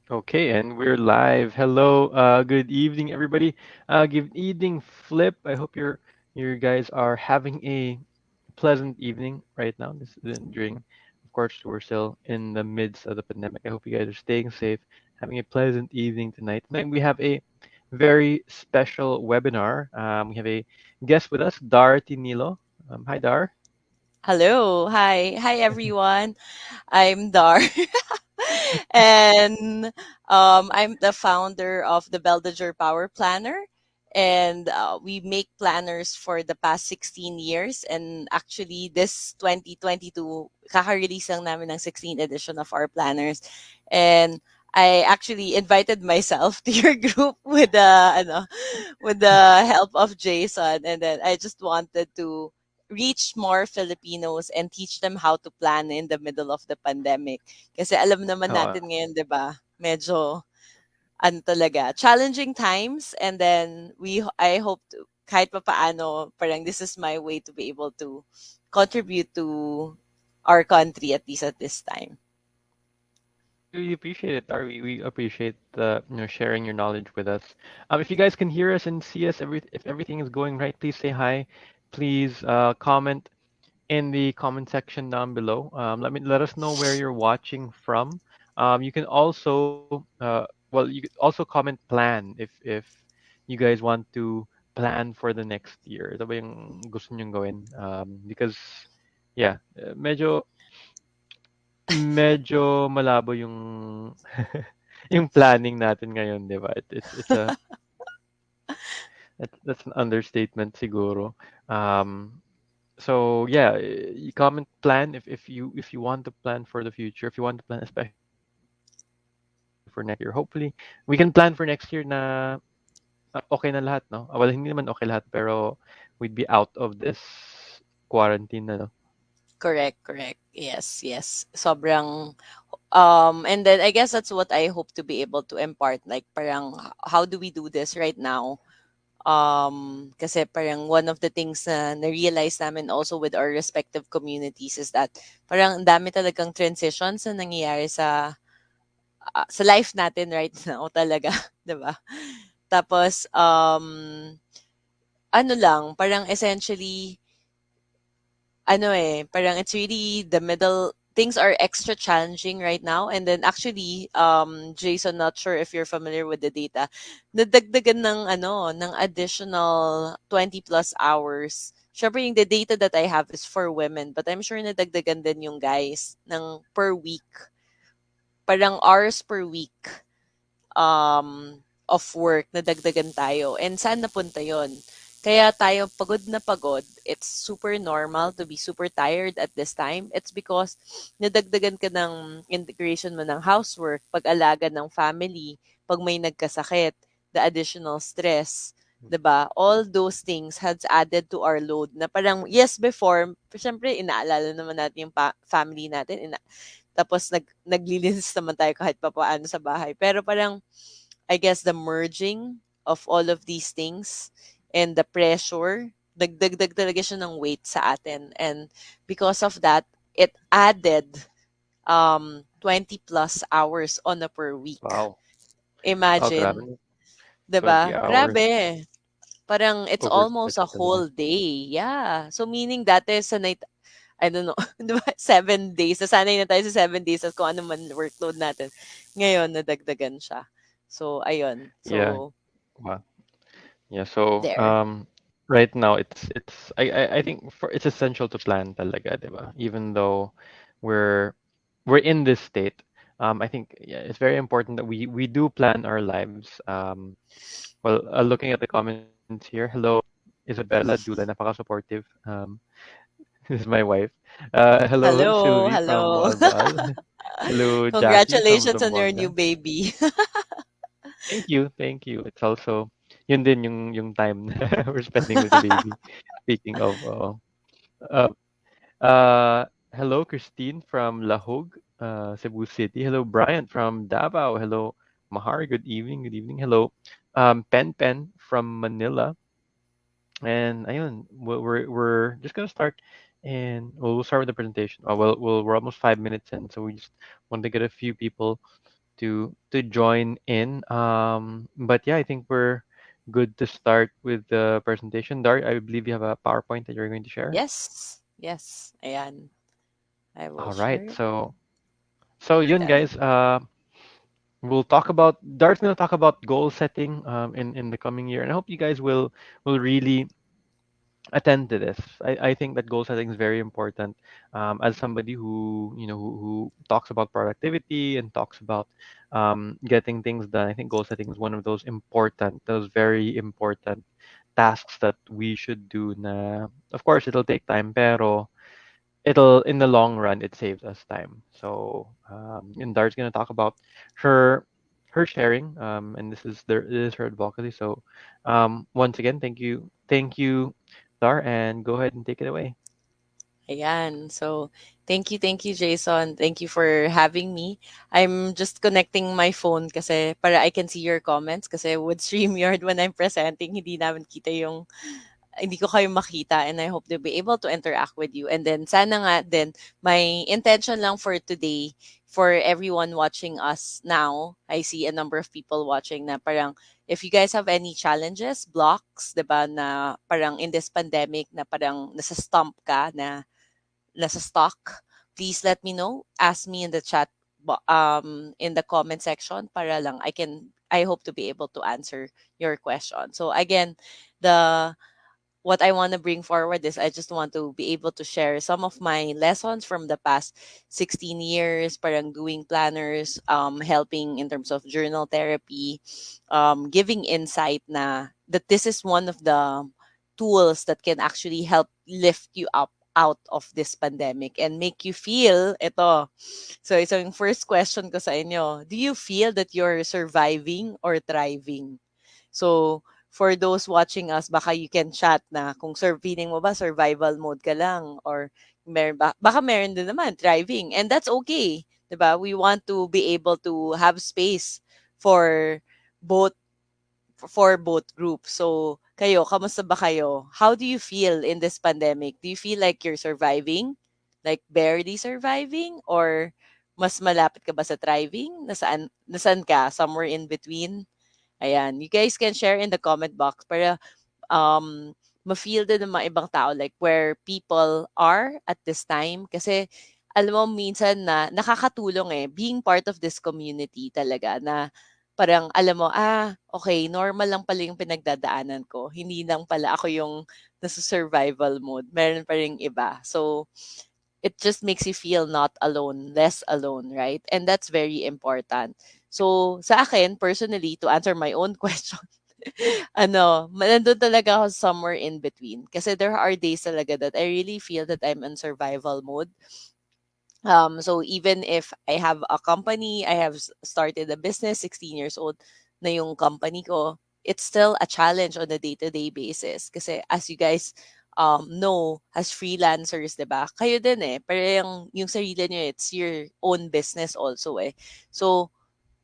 Okay, and we're live. Hello, good evening, everybody. Good evening, Flip. I hope you guys are having a pleasant evening right now. This during, of course, we're still in the midst of the pandemic. I hope you guys are staying safe, having a pleasant evening tonight. Tonight we have a very special webinar. We have a guest with us, Dar Tinilo. Hi, Dar. Hello. Hi everyone. I'm Dar. and I'm the founder of the Beldager Power Planner. And we make planners for the past 16 years. And actually, this 2022, kaka-release lang namin ng 16th edition of our planners. And I actually invited myself to your group with the help of Jason. And then I just wanted to reach more Filipinos and teach them how to plan in the middle of the pandemic. Kasi alam naman Oh, natin ngayon, 'di ba? Medyo ano talaga, challenging times, and then I hope to kahit papaano parang this is my way to be able to contribute to our country at least at this time. we appreciate it, Dar. We appreciate the sharing your knowledge with us. If you guys can hear us and see us, if everything is going right, please say hi. Please comment in the comment section down below. Let us know where you're watching from. You can also you could also comment plan if you guys want to plan for the next year. Ito ba yung gusto nyong gawin? Because yeah, medyo malabo yung yung planning natin ngayon, 'di ba? It's a that's an understatement siguro. Um, so yeah, you comment plan if you want to plan for the future, if you want to plan especially for next year. Hopefully, we can plan for next year na okay na lahat, no? Well, hindi naman okay lahat, pero we'd be out of this quarantine na, no? Correct, correct. Yes, yes. Sobrang and then I guess that's what I hope to be able to impart, like parang how do we do this right now. Kasi parang one of the things na na-realize namin also with our respective communities is that parang ang dami talagang transitions na nangyayari sa life natin right now talaga, 'di ba? Tapos ano lang, parang essentially parang it's really the middle things are extra challenging right now. And then actually, Jason, not sure if you're familiar with the data, nadagdagan ng additional 20 plus hours. Syempre, yung the data that I have is for women, but I'm sure nadagdagan din yung guys ng per week, parang hours per week of work na dagdagan tayo. And saan napunta yon? Kaya tayo pagod na pagod. It's super normal to be super tired at this time. It's because nadagdagan ka ng integration mo ng housework, pag-alaga ng family, pag may nagkasakit, the additional stress, 'di ba? All those things has added to our load na parang, yes, before, syempre, inaalala naman natin yung family natin, tapos naglilinis naman tayo kahit papaano sa bahay. Pero parang, I guess the merging of all of these things and the pressure, nagdagdag talaga siya ng weight sa atin. And because of that, it added 20 plus hours on a per week. Wow. Oh, grabe, Imagine, no? 'di 20 ba? hours Grabe. Parang it's over almost such a a pandemic. whole day. Yeah. So meaning dati sanay I don't know, 'di ba, 7 days. Nasanay na tayo sa 7 days at kung ano man workload natin. Ngayon, nadagdagan siya. So, ayun. Yeah. So, Wow. Yeah, so there. right now I think for it's essential to plan talaga, 'di ba? Even though we're we're in this state, I think yeah, it's very important that we do plan our lives. Looking at the comments here, hello Isabella Dula, napaka-supportive. This is my wife. Hello Hello, Sylvie from hello. Boalboal. Hello Jackie from Congratulations on your new Zamboanga. baby. Thank you, thank you. It's also yun din yung time na we're spending with the baby. Speaking of, uh, hello Christine from Lahog, Cebu City. Hello Brian from Davao. Hello Mahar. Good evening. Good evening. Hello, Pen Pen from Manila. And ayun, we're just gonna start, and we'll start with the presentation. We're almost 5 minutes in, so we just want to get a few people to join in. But yeah, I think we're good to start with the presentation. Dart, I believe you have a PowerPoint that you're going to share. Yes. Yes. Ayan. I will All right. share So yun that. guys, we'll talk about Dart's gonna talk about goal setting in the coming year, and I hope you guys will really attend to this. I think that goal setting is very important. As somebody who who talks about productivity and talks about getting things done, I think goal setting is one of those very important tasks that we should do. Na, of course, it'll take time, pero it'll in the long run it saves us time. So and Dar's gonna talk about her her sharing, and this is her advocacy. So once again, thank you, Dar, and go ahead and take it away. Ayan. So, thank you, Jason. Thank you for having me. I'm just connecting my phone kasi para I can see your comments kasi with StreamYard when I'm presenting, hindi ko kayo makita, and I hope to be able to interact with you. And then sana nga din, my intention lang for today, for everyone watching us now, I see a number of people watching na parang, if you guys have any challenges, blocks, 'di ba, na parang in this pandemic na parang nasa-stump ka, na nasa-stuck, please let me know. Ask me in the chat, in the comment section para lang I hope to be able to answer your question. So again, the what I want to bring forward is I just want to be able to share some of my lessons from the past 16 years, parang doing planners, helping in terms of journal therapy, giving insight na that this is one of the tools that can actually help lift you up out of this pandemic and make you feel ito. So yung first question ko sa inyo, do you feel that you're surviving or thriving? So, for those watching us, baka you can chat na kung feeling mo ba survival mode ka lang, or baka meron din naman thriving, and that's okay. 'Di ba? We want to be able to have space for both both groups. So, kayo, kamusta ba kayo? How do you feel in this pandemic? Do you feel like you're surviving? Like barely surviving? Or mas malapit ka ba sa thriving? Nasaan ka? Somewhere in between? Ayan, you guys can share in the comment box para ma-feel din ng mga ibang tao like where people are at this time. Kasi alam mo minsan na nakakatulong being part of this community talaga na parang alam mo, okay, normal lang pala yung pinagdadaanan ko. Hindi lang pala ako yung nasa survival mode. Meron pa ring iba. So, it just makes you feel not alone, less alone, right? And that's very important. So, sa akin, personally, to answer my own question, nandun talaga ako somewhere in between. Kasi there are days talaga that I really feel that I'm in survival mode. So even if I have a company, I have started a business, 16 years old na yung company ko, it's still a challenge on a day-to-day basis. Kasi as you guys know, as freelancers, 'di ba? Kayo din parang yung sarili niyo, it's your own business also So,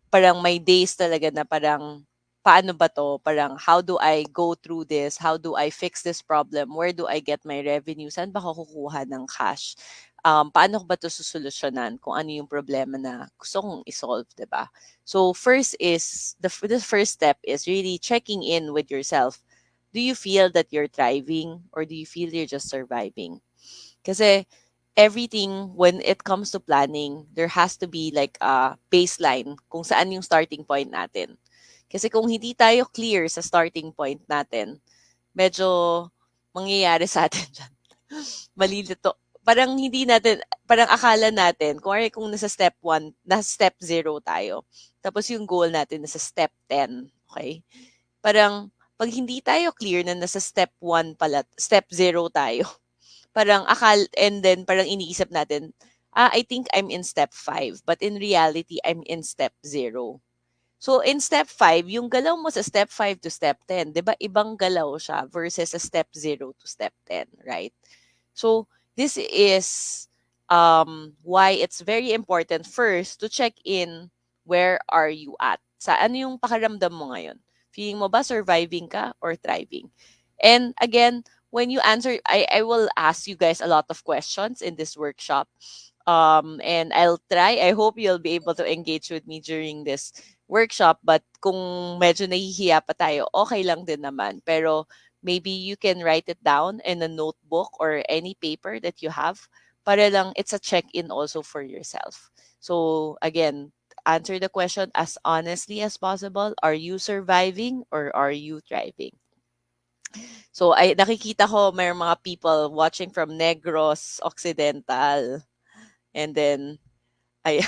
parang may days talaga na parang, paano ba 'to? Parang how do I go through this? How do I fix this problem? Where do I get my revenue? Saan ba ako kukuha ng cash? Paano ko ba 'to susolusyunan kung ano yung problema na gusto kong i-solve, 'di ba? So first is the first step is really checking in with yourself. Do you feel that you're thriving or do you feel you're just surviving? Kasi everything when it comes to planning, there has to be like a baseline kung saan yung starting point natin. Kasi kung hindi tayo clear sa starting point natin, medyo mangyayari sa atin dyan. Malilito. Parang hindi natin, parang akala natin, kung nasa step 1, nasa step 0 tayo. Tapos yung goal natin nasa step 10. Okay? Parang, pag hindi tayo clear na nasa step 1 pala, step 0 tayo, parang and then parang iniisip natin, I think I'm in step 5, but in reality, I'm in step 0. So, in step 5, yung galaw mo sa step 5 to step 10, 'di ba ibang galaw siya versus sa step 0 to step 10, right? So, this is why it's very important first to check in where are you at. Sa ano yung pakiramdam mo ngayon? Feeling mo ba surviving ka or thriving? And again, when you answer, I will ask you guys a lot of questions in this workshop. And I'll try. I hope you'll be able to engage with me during this workshop. But kung medyo nahihiya pa tayo, okay lang din naman. Pero maybe you can write it down in a notebook or any paper that you have para lang it's a check-in also for yourself. So again, answer the question as honestly as possible. Are you surviving or are you thriving? So ay nakikita ko may mga people watching from Negros Occidental. And then ay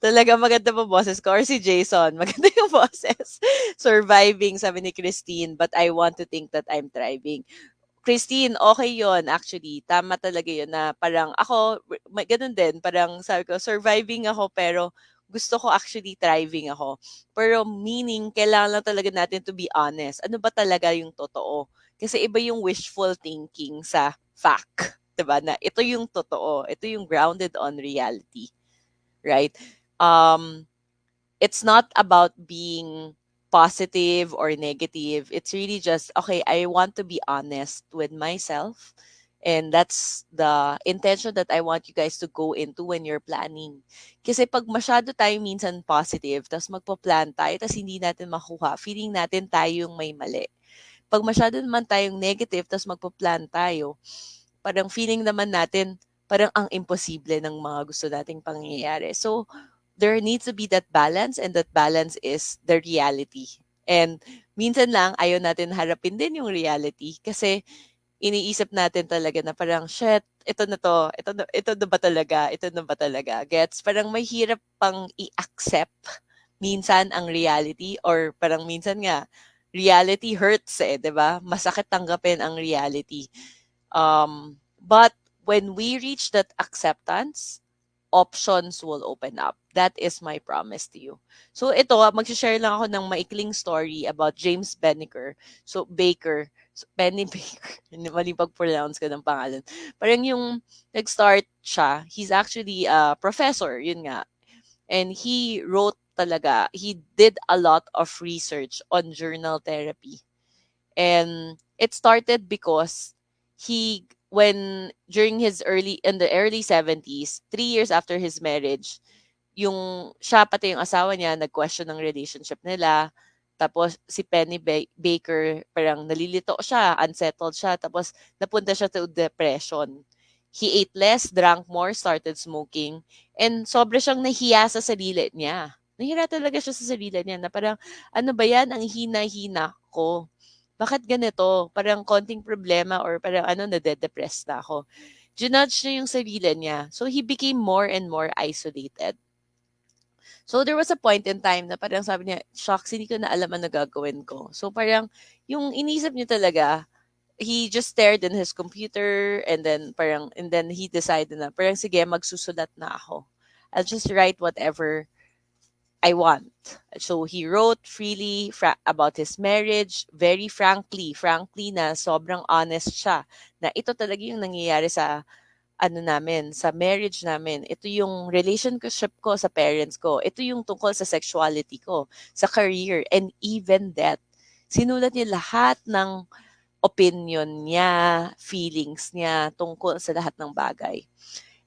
talaga maganda pa boses ko or si Jason, maganda yung boses. Surviving, sabi ni Christine, but I want to think that I'm thriving. Christine, okay yon actually. Tama talaga yun na parang ako, may ganun din, parang sabi ko, surviving ako pero gusto ko actually thriving ako. Pero meaning, kailangan lang talaga natin to be honest. Ano ba talaga yung totoo? Kasi iba yung wishful thinking sa fact. 'Di ba? Na ito yung totoo. Ito yung grounded on reality. Right? Um, it's not about being positive or negative. It's really just, okay, I want to be honest with myself. And that's the intention that I want you guys to go into when you're planning. Kasi pag masyado tayo minsan positive, tapos magpa-plan tayo, tapos hindi natin makuha, feeling natin tayo yung may mali. Pag masyado naman tayong negative, tapos magpa-plan tayo, parang feeling naman natin, parang ang imposible ng mga gusto nating pangyayari. So, there needs to be that balance and that balance is the reality. And minsan lang ayaw natin harapin din yung reality kasi iniisip natin talaga na parang shit, ito na ba talaga? Ito na ba talaga? Gets? Parang may hirap pang i-accept minsan ang reality or parang minsan nga reality hurts eh, 'di ba? Masakit tanggapin ang reality. But when we reach that acceptance, options will open up. That is my promise to you. So ito, mag-share lang ako ng maikling story about James Bennicker. So Baker, so, Benny Baker. Mali pag-pronounce ko ng pangalan. Parang yung nag-start siya, he's actually a professor, yun nga. And he wrote talaga, he did a lot of research on journal therapy. And it started because when during his in the early 70s, 3 years after his marriage, yung siya pati yung asawa niya nag-question ng relationship nila. Tapos si Baker parang nalilito siya, unsettled siya, tapos napunta siya to depression. He ate less, drank more, started smoking, and sobra siyang nahiya sa sarili niya. Nahira talaga siya sa sarili niya na parang, ano ba yan, ang hina-hina ko. Bakit ganito? Parang konting problema or parang nade-depress na ako. Junudge niya yung sarili niya. So he became more and more isolated. So there was a point in time na parang sabi niya, "Shocks, hindi ko na alam ano gagawin ko." So parang yung inisip niya talaga, he just stared in his computer and then he decided na parang sige magsusulat na ako. I'll just write whatever I want. So he wrote freely about his marriage, very frankly na sobrang honest siya na ito talaga yung nangyayari sa namin, sa marriage namin. Ito yung relationship ko sa parents ko. Ito yung tungkol sa sexuality ko, sa career, and even that. Sinulat niya lahat ng opinion niya, feelings niya tungkol sa lahat ng bagay.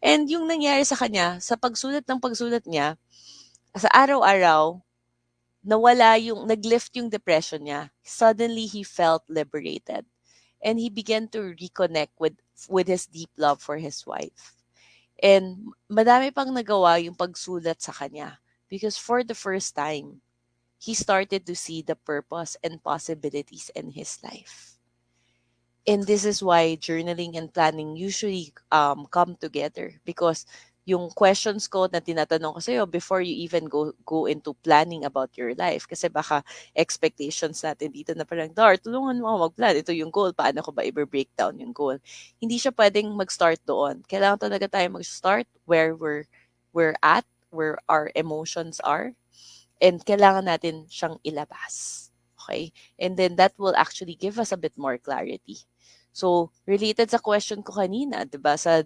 And yung nangyari sa kanya, sa pagsulat niya, sa araw-araw, nag-lift yung depression niya. Suddenly, he felt liberated. And he began to reconnect with his deep love for his wife. And madami pang nagawa yung pagsulat sa kanya because for the first time, he started to see the purpose and possibilities in his life. And this is why journaling and planning usually come together because yung questions ko na tinatanong ko sa'yo before you even go into planning about your life. Kasi baka expectations natin dito na parang, Dar, tulungan mo ako mag-plan. Ito yung goal. Paano ko ba i-breakdown yung goal? Hindi siya pwedeng mag-start doon. Kailangan talaga tayo mag-start where we're at, where our emotions are, and kailangan natin siyang ilabas. Okay? And then that will actually give us a bit more clarity. So, related sa question ko kanina, 'di ba? Sa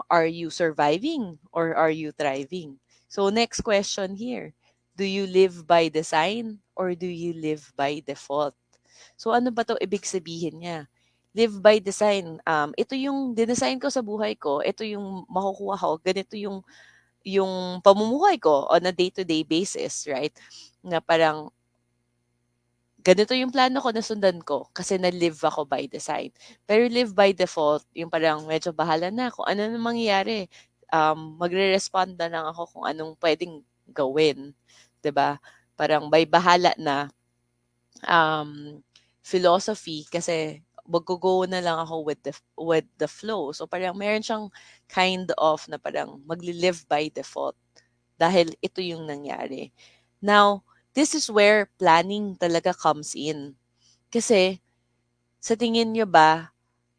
are you surviving or are you thriving? So, next question here. Do you live by design or do you live by default? So, ano ba 'to ibig sabihin niya? live by design. Ito yung dinesign ko sa buhay ko, ito yung makukuha ko, ganito yung pamumuhay ko on a day-to-day basis, right? Na parang ganito yung plano ko na sundan ko kasi na-live ako by design. Pero live by default, yung parang medyo bahala na kung ano na mangyayari. Magre-respond na lang ako kung anong pwedeng gawin. 'Di ba? Parang by bahala na philosophy kasi maggo-go na lang ako with the flow. So parang meron siyang kind of na parang magli-live by default dahil ito yung nangyari. Now, this is where planning talaga comes in. Kasi sa tingin nyo ba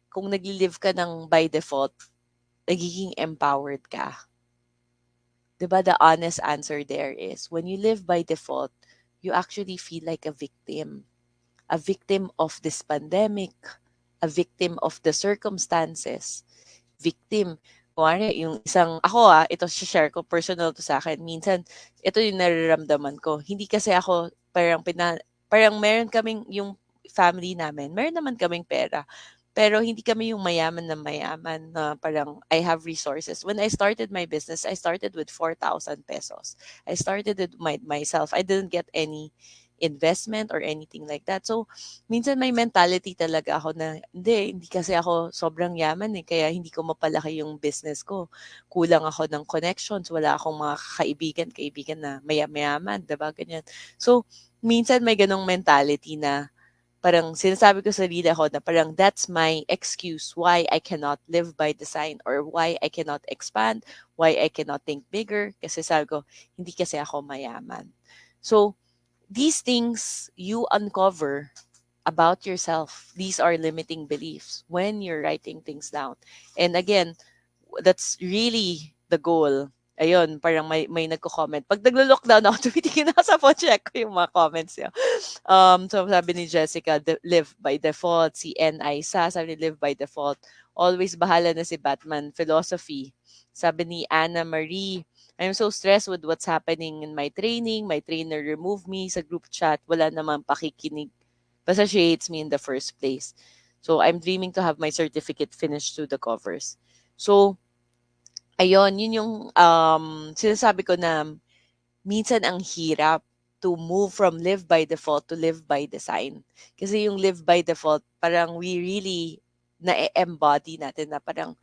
kung nagli-live ka ng by default, nagiging empowered ka? 'Di ba the honest answer there is when you live by default, you actually feel like a victim of this pandemic, a victim of the circumstances, victim. Kunwari, yung isang, ako ito share ko, personal to sa akin. Minsan, ito yung nararamdaman ko. Hindi kasi ako, parang meron kaming, yung family namin, meron naman kaming pera. Pero hindi kami yung mayaman na mayaman na parang I have resources. When I started my business, I started with 4,000 pesos. I started it myself. I didn't get any investment or anything like that. So, minsan may mentality talaga ako na, hindi kasi ako sobrang yaman eh, kaya hindi ko mapalaki yung business ko. Kulang ako ng connections, wala akong mga kaibigan na mayaman, diba? Ganyan. So, minsan may ganong mentality na parang sinasabi ko sa sarili ko na parang that's my excuse why I cannot live by design or why I cannot expand, why I cannot think bigger. Kasi sabi ko, hindi kasi ako mayaman. So, these things you uncover about yourself. These are limiting beliefs when you're writing things down. And again, that's really the goal. Ayun, parang may nagko-comment. Pag naglo-lockdown ako, tumitingin ako sa phone, check ko yung mga comments niya. So sabi ni Jessica, live by default. Si N. Isa, sabi ni live by default. Always bahala na si Batman. Philosophy. Sabi ni Anna Marie, I'm so stressed with what's happening in my training. My trainer removed me sa group chat. Wala naman pakikinig. Basta she hates me in the first place. So I'm dreaming to have my certificate finished to the covers. So, ayun, yun yung sinasabi ko na minsan ang hirap to move from live by default to live by design. Kasi yung live by default, parang we really na-embody natin na parang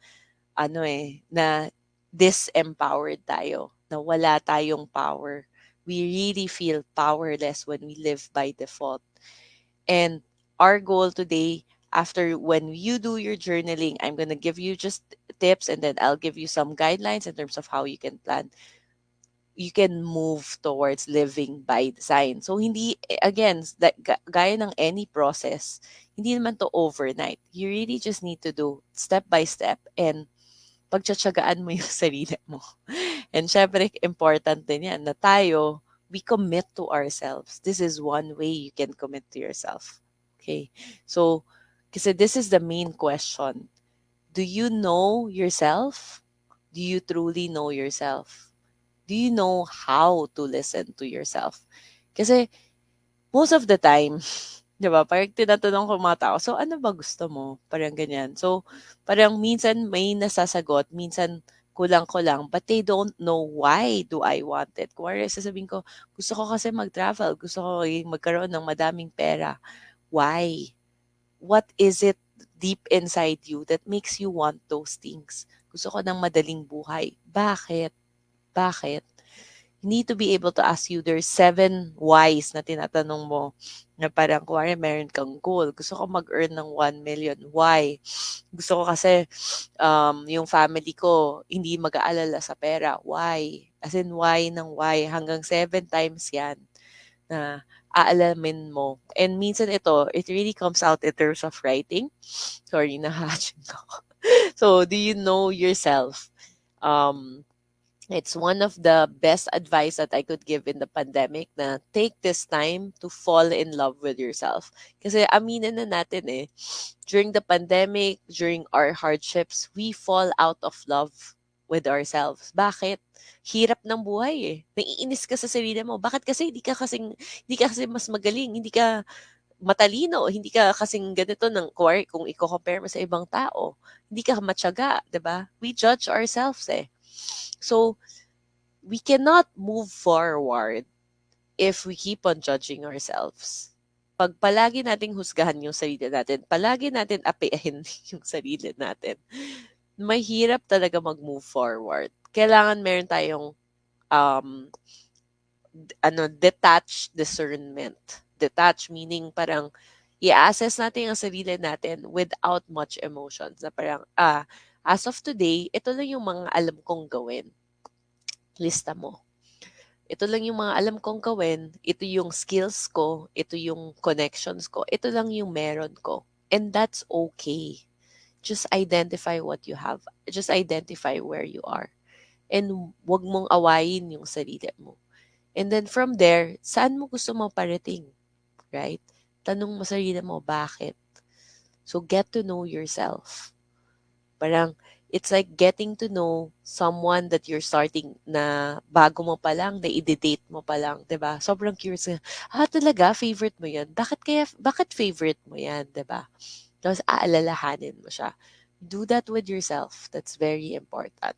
na disempowered tayo, na wala tayong power. We really feel powerless when we live by default. And our goal today, after when you do your journaling, I'm going to give you just tips and then I'll give you some guidelines in terms of how you can plan. You can move towards living by design. So, hindi, again, gaya ng any process, hindi naman to overnight. You really just need to do step by step and pagtsatsagaan mo yung sarili mo. And syempre, important din yan na tayo, we commit to ourselves. This is one way you can commit to yourself. Okay? So, kasi this is the main question. Do you know yourself? Do you truly know yourself? Do you know how to listen to yourself? Kasi most of the time, 'di ba, parang tinatanong ko mga tao, "So, ano ba gusto mo?" Parang ganyan. So, parang minsan may nasasagot, minsan kulang ko lang, but they don't know why do I want it. Kunwari sasabihin ko, "Gusto ko kasi mag-travel, gusto ko magkaroon ng madaming pera." Why? What is it deep inside you that makes you want those things? Gusto ko ng madaling buhay. Bakit? Bakit? You need to be able to ask you, there's 7 whys na tinatanong mo na parang kunwari meron kang goal. Gusto ko mag-earn ng 1 million. Why? Gusto ko kasi yung family ko hindi mag-aalala sa pera. Why? As in, why ng why? Hanggang 7 times yan na aalamin mo. And minsan ito, it really comes out in terms of writing. Sorry, nahaching ako. So, do you know yourself? Um, It's one of the best advice that I could give in the pandemic na take this time to fall in love with yourself. Kasi aminin na natin during the pandemic, during our hardships, we fall out of love with ourselves. Bakit? Hirap ng buhay Naiinis ka sa sarili mo. Bakit kasi hindi ka kasi mas magaling, hindi ka matalino, hindi ka kasing ganito ng kuwari kung iko-compare mo sa ibang tao, hindi ka matiyaga, 'di ba? We judge ourselves eh. So, we cannot move forward if we keep on judging ourselves. Pag palagi nating husgahan yung sarili natin, palagi natin apiahin yung sarili natin, mahirap talaga mag-move forward. Kailangan meron tayong um, detached discernment. Detached meaning parang i-assess natin ang sarili natin without much emotions. Na parang, as of today, ito lang yung mga alam kong gawin. Lista mo. Ito lang yung mga alam kong gawin, ito yung skills ko, ito yung connections ko, ito lang yung meron ko. And that's okay. Just identify what you have. Just identify where you are. And wag mong awayin yung sarili mo. And then from there, saan mo gusto mo parating? Right? Tanong mo sarili mo, bakit? So get to know yourself. Parang, it's like getting to know someone that you're starting na bago mo pa lang, na i-date mo pa lang, 'di ba? Sobrang curious ka. Talaga favorite mo 'yan? Bakit favorite mo 'yan, 'di ba? Tapos aalalahanin mo siya. Do that with yourself. That's very important.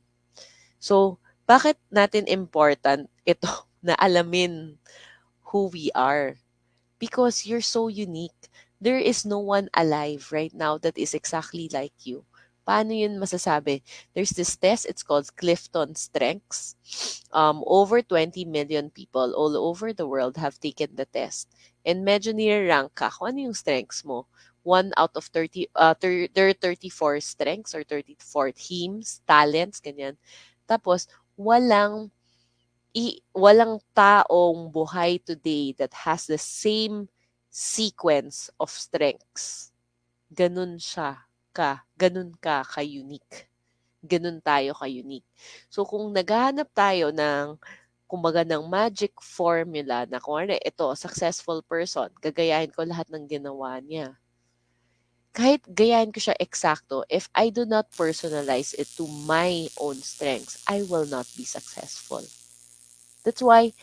So, bakit natin important ito na alamin who we are? Because you're so unique. There is no one alive right now that is exactly like you. Paano yun masasabi? There's this test, it's called Clifton Strengths. Over 20 million people all over the world have taken the test. And medyo nire-rank ka kung ano yung strengths mo. One out of 30, there are 34 strengths or 34 themes, talents, ganyan. Tapos, walang taong buhay today that has the same sequence of strengths. Ganun siya ganun ka-unique. Ganun tayo ka-unique. So kung naghahanap tayo ng kumbaga ng magic formula na kung ano, ito, successful person, gagayahin ko lahat ng ginawa niya. Kahit gayahin ko siya eksakto, if I do not personalize it to my own strengths, I will not be successful. That's why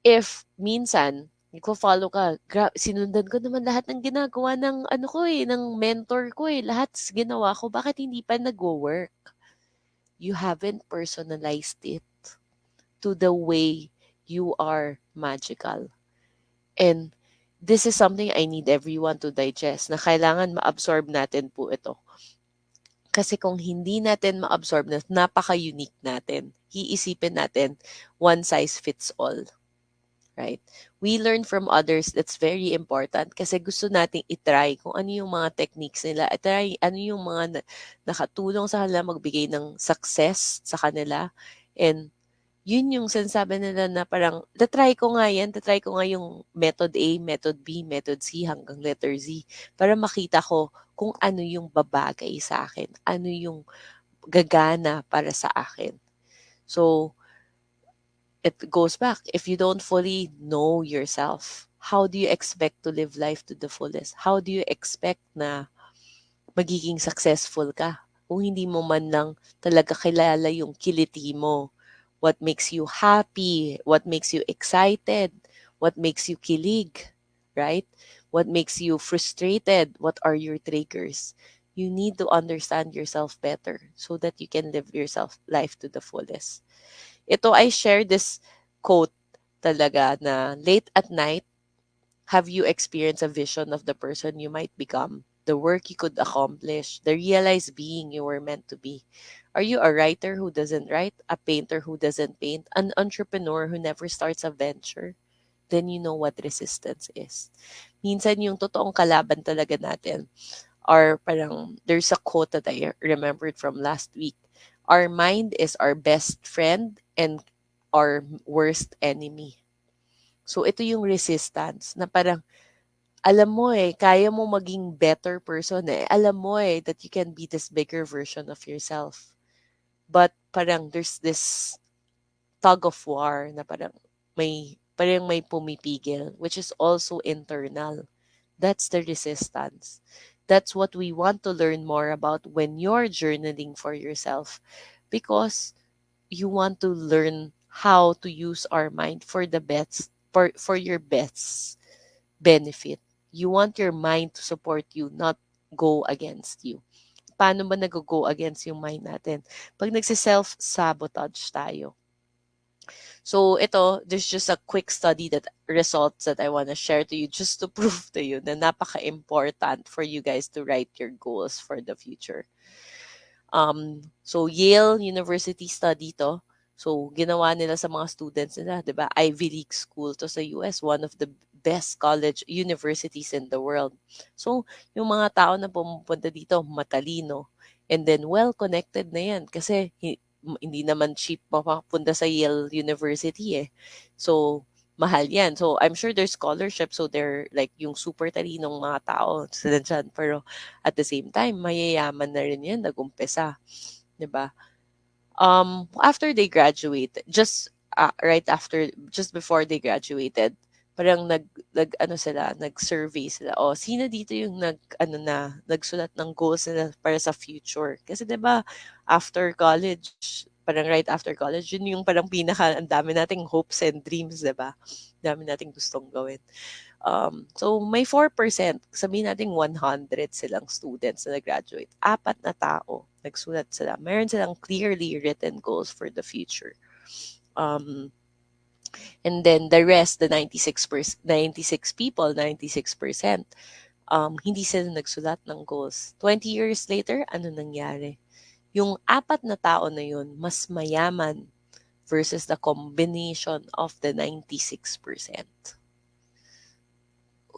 if minsan, nagfo-follow ka, sinundan ko naman lahat ng ginagawa ng ano ko eh, ng mentor ko eh. Lahat ginawa ko, bakit hindi pa nagwo-work? You haven't personalized it to the way you are magical. And this is something I need everyone to digest na kailangan ma-absorb natin po ito. Kasi kung hindi natin ma-absorb na napaka-unique natin, iisipin natin one size fits all. Right? We learn from others. That's very important kasi gusto nating itry kung ano yung mga techniques nila. Itry ano yung mga nakatulong sa kanila magbigay ng success sa kanila. And yun yung sinasabi nila na parang, tatry ko nga yan, tatry ko nga yung method A, method B, method C hanggang letter Z para makita ko kung ano yung babagay sa akin, ano yung gagana para sa akin. So, it goes back. If you don't fully know yourself, how do you expect to live life to the fullest? How do you expect na magiging successful ka kung hindi mo man lang talaga kilala yung kiliti mo? What makes you happy? What makes you excited? What makes you kilig? Right? What makes you frustrated? What are your triggers? You need to understand yourself better so that you can live yourself life to the fullest. I share this quote talaga na late at night, have you experienced a vision of the person you might become, the work you could accomplish, the realized being you were meant to be? Are you a writer who doesn't write, a painter who doesn't paint, an entrepreneur who never starts a venture? Then you know what resistance is. Minsan yung totoong kalaban talaga natin are parang, there's a quote that I remembered from last week. Our mind is our best friend and our worst enemy. So ito yung resistance na parang alam mo kaya mo maging better person eh. Alam mo that you can be this bigger version of yourself. But parang there's this tug of war na parang may pumipigil, which is also internal. That's the resistance. That's what we want to learn more about when you're journaling for yourself because you want to learn how to use our mind for the best for your best benefit. You want your mind to support you, not go against you. Paano ba nag-go against yung mind natin? Pag nagsi-self-sabotage tayo. So ito, there's just a quick study that results that I want to share to you just to prove to you na napaka-important for you guys to write your goals for the future. So Yale University study to. So ginawa nila sa mga students nila, 'di ba? Ivy League school to sa US, one of the best college universities in the world. So yung mga tao na pumupunta dito, matalino and then well connected na 'yan kasi hindi naman cheap mapapunta sa Yale University eh. So mahal yan. So, I'm sure there's scholarship. So, they're like yung super talinong mga tao sila dyan. Pero, at the same time, mayayaman na rin yan nag-umpisa. 'Di ba? After they graduate, right after, just before they graduated, parang ano sila, nag-survey sila. O, sino dito yung nagsulat ng goals nila para sa future? Kasi 'di ba, after college, parang right after college, yun yung parang ang dami nating hopes and dreams, 'di ba? Dami nating gustong gawin. So may 4%, sabihin natin 100 silang students na nag-graduate. Apat na tao, nagsulat sila. Meron silang clearly written goals for the future. Um, and then the rest, the 96 people, 96%, hindi sila nagsulat ng goals. 20 years later, ano nangyari? Yung apat na tao na yun, mas mayaman versus the combination of the 96%.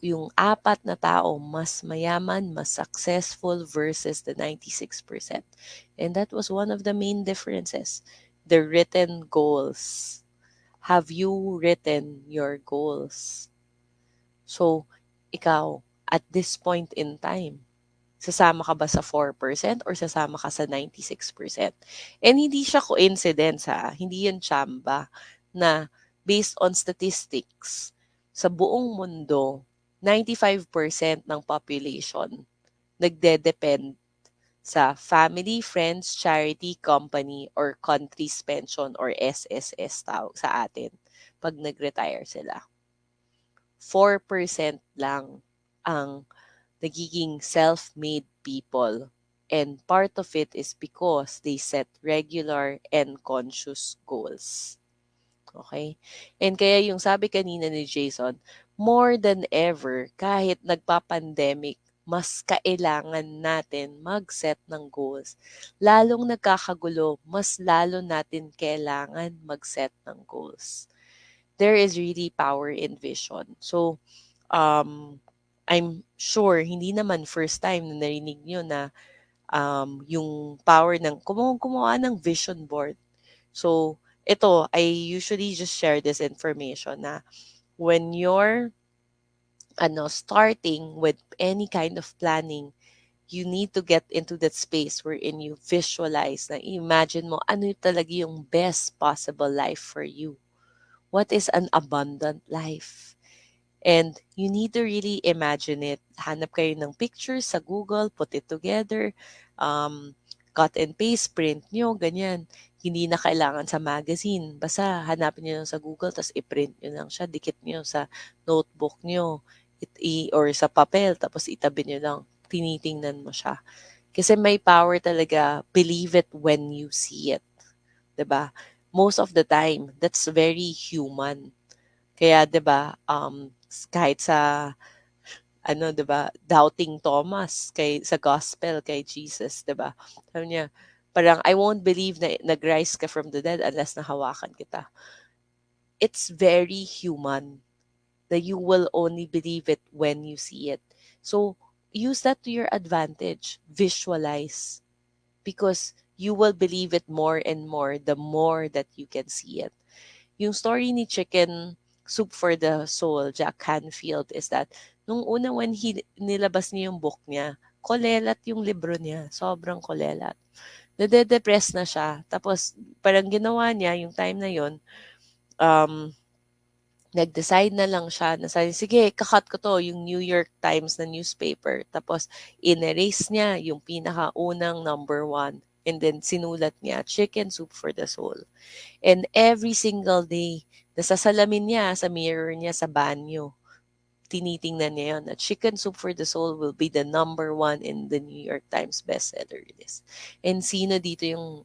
Yung apat na tao mas mayaman, mas successful versus the 96%. And that was one of the main differences. The written goals. Have you written your goals? So, ikaw, at this point in time, sasama ka ba sa 4% or sasama ka sa 96%? And hindi siya coincidence ha, hindi yan tsamba na based on statistics, sa buong mundo, 95% ng population nagde-depend sa family, friends, charity, company, or country's pension or SSS tawag sa atin pag nag-retire sila. 4% lang ang nagiging self-made people. And part of it is because they set regular and conscious goals. Okay? And kaya yung sabi kanina ni Jason, more than ever, kahit nagpa-pandemic, mas kailangan natin mag-set ng goals. Lalong nagkakagulo, mas lalo natin kailangan mag-set ng goals. There is really power in vision. So, um, I'm sure hindi naman first time na narinig nyo na yung power ng gumawa ng vision board. So, ito, I usually just share this information na when you're starting with any kind of planning, you need to get into that space wherein you visualize na imagine mo ano talaga yung best possible life for you. What is an abundant life? And you need to really imagine it. Hanap kayo ng pictures sa Google, put it together, cut and paste, print nyo, ganyan. Hindi na kailangan sa magazine. Basta hanapin nyo lang sa Google, tapos i-print nyo lang siya, dikit nyo sa notebook nyo, or sa papel, tapos itabi nyo lang, tinitingnan mo siya. Kasi may power talaga, believe it when you see it. 'Di ba? Most of the time, that's very human. Kaya 'di ba, kahit sa 'di ba, doubting Thomas sa gospel kay Jesus, 'di ba? Sabi niya, parang I won't believe na nag-rise ka from the dead unless nahawakan kita. It's very human that you will only believe it when you see it. So, use that to your advantage. Visualize because you will believe it more and more the more that you can see it. Yung story ni Chicken Soup for the Soul, Jack Canfield, is that nung una when nilabas niya yung book niya, kolelat yung libro niya. Sobrang kolelat. Nade-depress na siya. Tapos, parang ginawa niya, yung time na yon um, nag-decide na lang siya na sabi, sige, kakat ko to, yung New York Times na newspaper. Tapos, in-erase niya yung pinakaunang number 1. And then, sinulat niya, Chicken Soup for the Soul. And every single day, nasasalamin niya sa mirror niya sa banyo. tinitingnan niya yun, na Chicken Soup for the Soul will be the number one in the New York Times bestseller list. And sino dito yung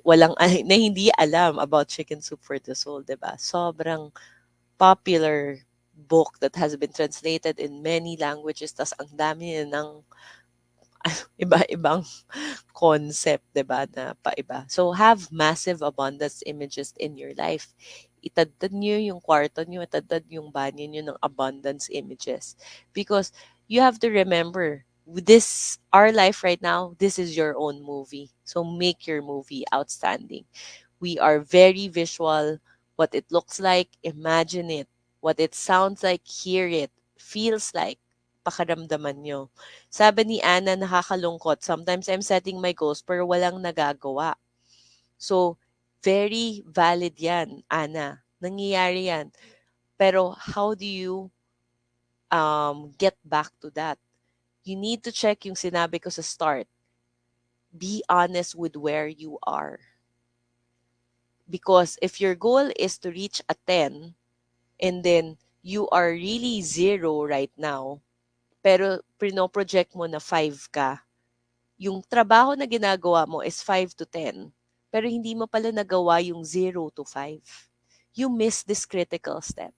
walang na hindi alam about Chicken Soup for the Soul, 'di ba? Sobrang popular book that has been translated in many languages, tas ang dami ng iba-ibang concept, 'di ba, na paiba. So, have massive abundance images in your life. Itadtad niyo yung kwarto niyo, itadtad yung banyo niyo ng abundance images. Because you have to remember, this, our life right now, this is your own movie. So, make your movie outstanding. We are very visual. What it looks like, imagine it. What it sounds like, hear it. Feels like, pakaramdaman nyo. Sabi ni Anna, nakakalungkot. Sometimes I'm setting my goals pero walang nagagawa. So, very valid yan, Anna. Nangyayari yan. Pero how do you get back to that? You need to check yung sinabi ko sa start. Be honest with where you are. Because if your goal is to reach a 10 and then you are really zero right now, pero project mo na 5 ka, yung trabaho na ginagawa mo is 5 to 10, pero hindi mo pala nagawa yung 0 to 5. You miss this critical step.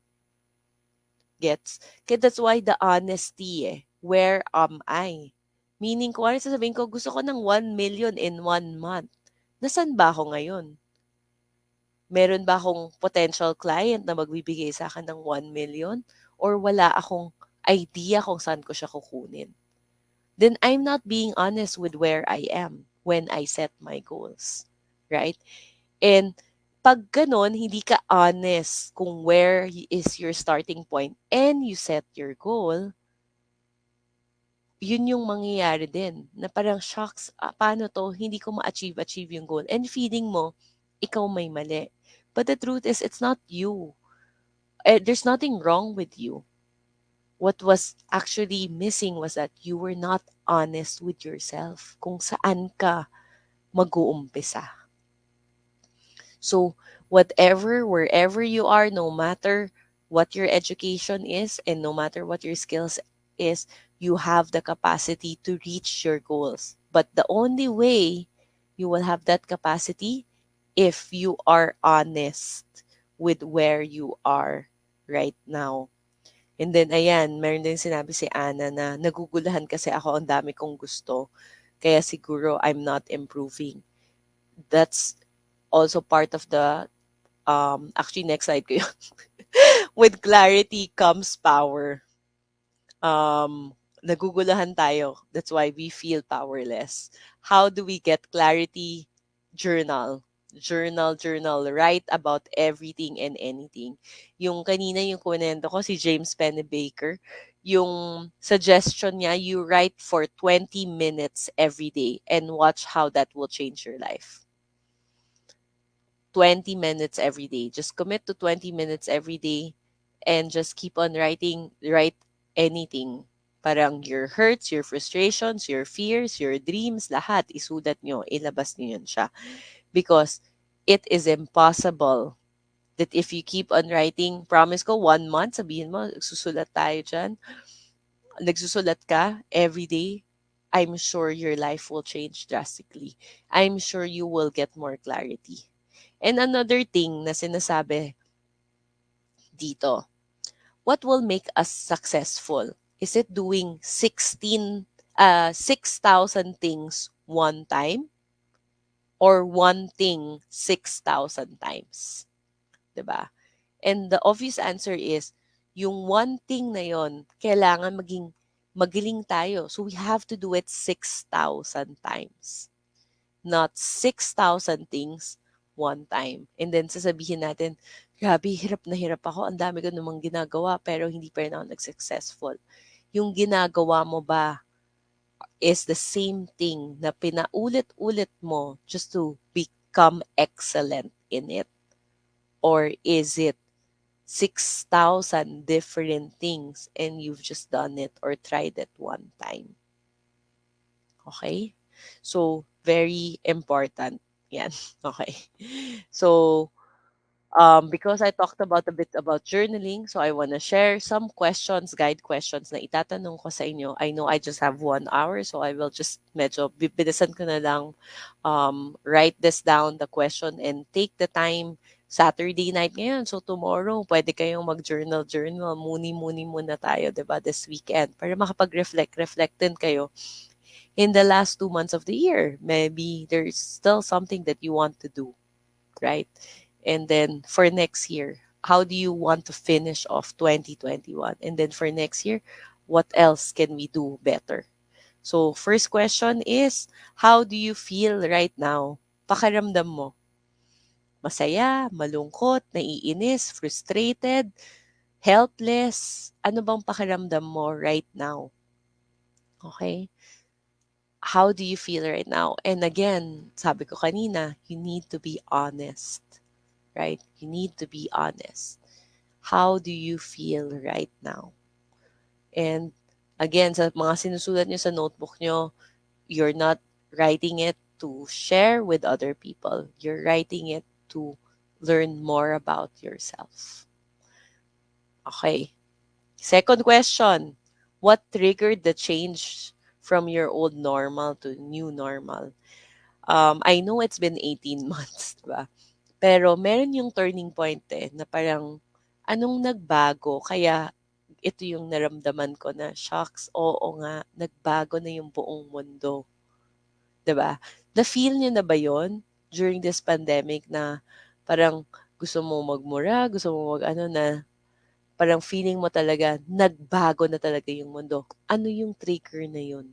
Gets? Kaya that's why the honesty Where am I? Meaning, kung ano sasabihin ko, gusto ko ng 1 million in 1 month. Nasaan ba ako ngayon? Meron ba akong potential client na magbibigay sa akin ng 1 million? Or wala akong idea kung saan ko siya kukunin? Then I'm not being honest with where I am when I set my goals. Right? And pag ganon, hindi ka honest kung where is your starting point and you set your goal, yun yung mangyayari din. Na parang, shocks, paano to? Hindi ko ma-achieve yung goal. And feeling mo, ikaw may mali. But the truth is, it's not you. There's nothing wrong with you. What was actually missing was that you were not honest with yourself kung saan ka mag-uumpisa. So, whatever, wherever you are, no matter what your education is and no matter what your skills is, you have the capacity to reach your goals. But the only way you will have that capacity if you are honest with where you are right now. And then, ayan, meron din sinabi si Ana na nagugulahan kasi ako, ang dami kong gusto. Kaya siguro I'm not improving. That's also part of the, actually next slide ko yun. With clarity comes power. Nagugulahan tayo. That's why we feel powerless. How do we get clarity? Journal. Journal. Write about everything and anything. Yung kanina yung kunento ko, si James Pennebaker, yung suggestion niya, you write for 20 minutes every day and watch how that will change your life. 20 minutes every day. Just commit to 20 minutes every day and just keep on writing. Write anything. Parang your hurts, your frustrations, your fears, your dreams, lahat isulat nyo, ilabas nyo yun siya. Because it is impossible that if you keep on writing, promise ko, 1 month, sabihin mo, susulat tayo dyan, nagsusulat ka every day, I'm sure your life will change drastically. I'm sure you will get more clarity. And another thing na sinasabi dito, what will make us successful? Is it doing 6,000 things one time or one thing 6,000 times? 'Di ba? And the obvious answer is, yung one thing na yon, kailangan magaling tayo. So we have to do it 6,000 times. Not 6,000 things one time. And then sasabihin natin, grabe, hirap na hirap ako. Ang dami ko namang ginagawa pero hindi pa rin ako nag-successful. Yung ginagawa mo ba is the same thing na pinaulit-ulit mo just to become excellent in it? Or is it 6,000 different things and you've just done it or tried it one time? Okay? So, very important. Yan. Okay. So, Because I talked about a bit about journaling, so I want to share some questions, guide questions na itatanong ko sa inyo. I know I just have 1 hour, so I will just medyo bibilisan ko na lang write this down, the question, and take the time. Saturday night ngayon, so tomorrow, pwede kayong mag-journal, muni-muni muna tayo, di ba, this weekend, para makapag-reflect din kayo in the last 2 months of the year. Maybe there's still something that you want to do, right? And then for next year, how do you want to finish off 2021? And then for next year, what else can we do better? So first question is, how do you feel right now? Pakiramdam mo. Masaya, malungkot, naiinis, frustrated, helpless. Ano bang pakiramdam mo right now? Okay? How do you feel right now? And again, sabi ko kanina, you need to be honest, right? You need to be honest. How do you feel right now? And again, sa mga sinusulat nyo sa notebook nyo, you're not writing it to share with other people. You're writing it to learn more about yourself. Okay. Second question. What triggered the change from your old normal to new normal? I know it's been 18 months, diba? Pero meron yung turning point na parang anong nagbago kaya ito yung naramdaman ko na, shocks, oo nga, nagbago na yung buong mundo. 'Di ba? Na-feel niyo na ba yon during this pandemic na parang gusto mo magmura, gusto mo mag-ano na parang feeling mo talaga nagbago na talaga yung mundo. Ano yung trigger na yun?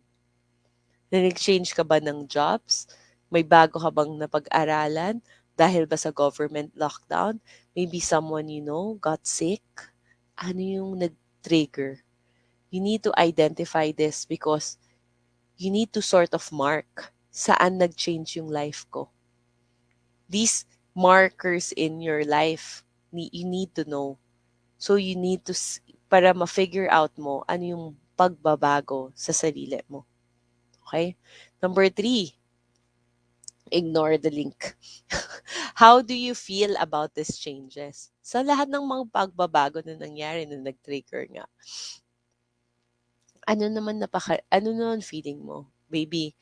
Na nag-change ka ba ng jobs? May bago ka bang napag-aralan dahil ba sa government lockdown? Maybe someone you know got sick? Ano yung nag-trigger? You need to identify this because you need to sort of mark saan nag-change yung life ko. These markers in your life, you need to know. So you need to, para ma-figure out mo ano yung pagbabago sa sarili mo. Okay? Number 3, ignore the link. How do you feel about these changes? Sa lahat ng mga pagbabago na nangyari na nag-trigger nga, ano naman feeling mo? Maybe,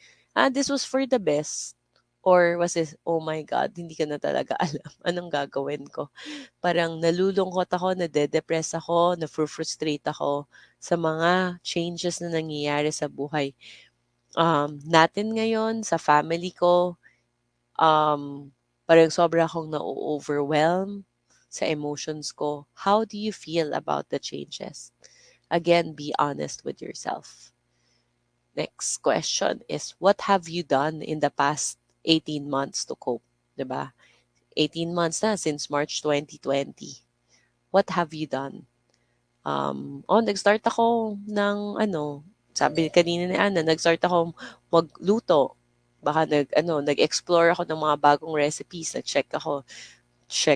this was for the best. Or was it, oh my God, hindi ka na talaga alam anong gagawin ko. Parang nalulungkot ako, nade-depress ako, na-frustrate ako sa mga changes na nangyayari sa buhay. Natin ngayon, sa family ko, parang sobra akong na-overwhelm sa emotions ko. How do you feel about the changes? Again, be honest with yourself. Next question is, what have you done in the past 18 months to cope? 'Di ba? 18 months na since March 2020. What have you done? Nag-start ako ng sabi kanina ni Ana, nag-start ako magluto. Baka nag-explore ako ng mga bagong recipes. Check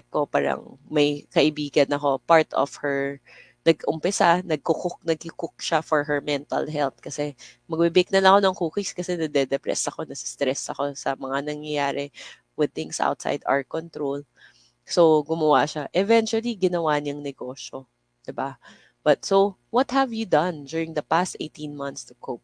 ko parang may kaibigan ako, part of her, nagko-cook siya for her mental health kasi magbe-bake na lang ako ng cookies kasi nade-depress ako, nasa-stress ako sa mga nangyayari with things outside our control. So, gumawa siya. Eventually, ginawa niyang negosyo. 'Di ba? But so, what have you done during the past 18 months to cope?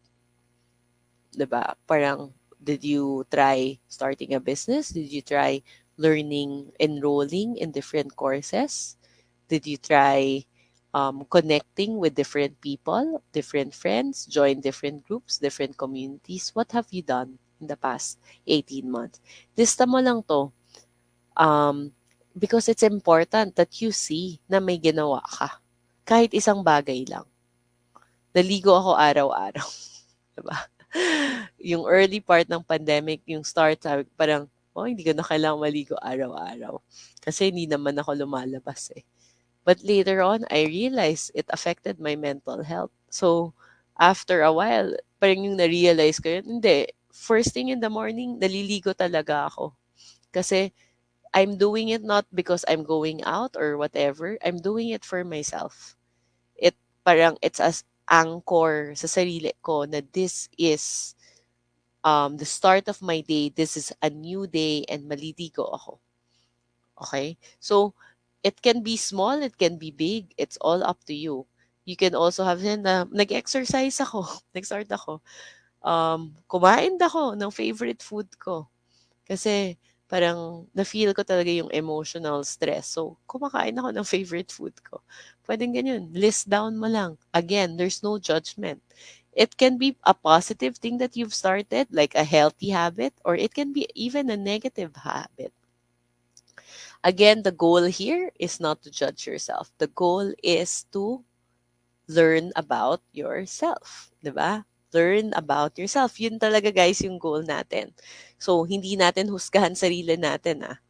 'Di ba? Parang, did you try starting a business? Did you try enrolling in different courses? Did you try connecting with different people, different friends, join different groups, different communities? What have you done in the past 18 months? Lista mo lang to. Because it's important that you see na may ginawa ka. Kahit isang bagay lang. Naligo ako araw-araw. Diba? Yung early part ng pandemic, yung start, sabi ko parang, hindi ko na kailangang maligo araw-araw. Kasi hindi naman ako lumalabas eh. But later on, I realized it affected my mental health. So, after a while, parang yung na-realize ko yun, hindi. First thing in the morning, naliligo talaga ako. Kasi, I'm doing it not because I'm going out or whatever. I'm doing it for myself. It's as anchor sa sarili ko na this is the start of my day. This is a new day and maliligo ako. Okay? So, It can be small, it can be big. It's all up to you. You can also have na nag-exercise ako, nag-start ako. Kumain ako ng favorite food ko. Kasi parang na-feel ko talaga yung emotional stress. So, kumakain ako ng favorite food ko. Pwedeng ganyan. List down mo lang. Again, there's no judgment. It can be a positive thing that you've started, like a healthy habit, or it can be even a negative habit. Again, the goal here is not to judge yourself. The goal is to learn about yourself, 'di ba? Learn about yourself. Yun talaga guys yung goal natin. So, hindi natin husgahan sarili natin ah.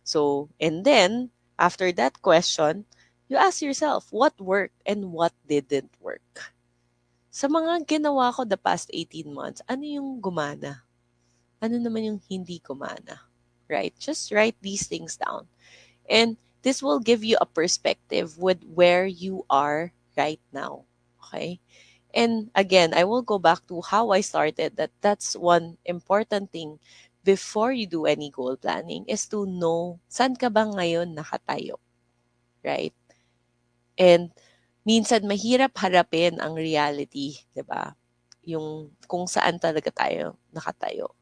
So, and then, after that question, you ask yourself, what worked and what didn't work? Sa mga ginawa ko the past 18 months, ano yung gumana? Ano naman yung hindi gumana? Right? Just write these things down. And this will give you a perspective with where you are right now. Okay? And again, I will go back to how I started that that's one important thing before you do any goal planning is to know saan ka ba ngayon nakatayo, right? And minsan mahirap harapin ang reality, 'di ba? Yung kung saan talaga tayo nakatayo.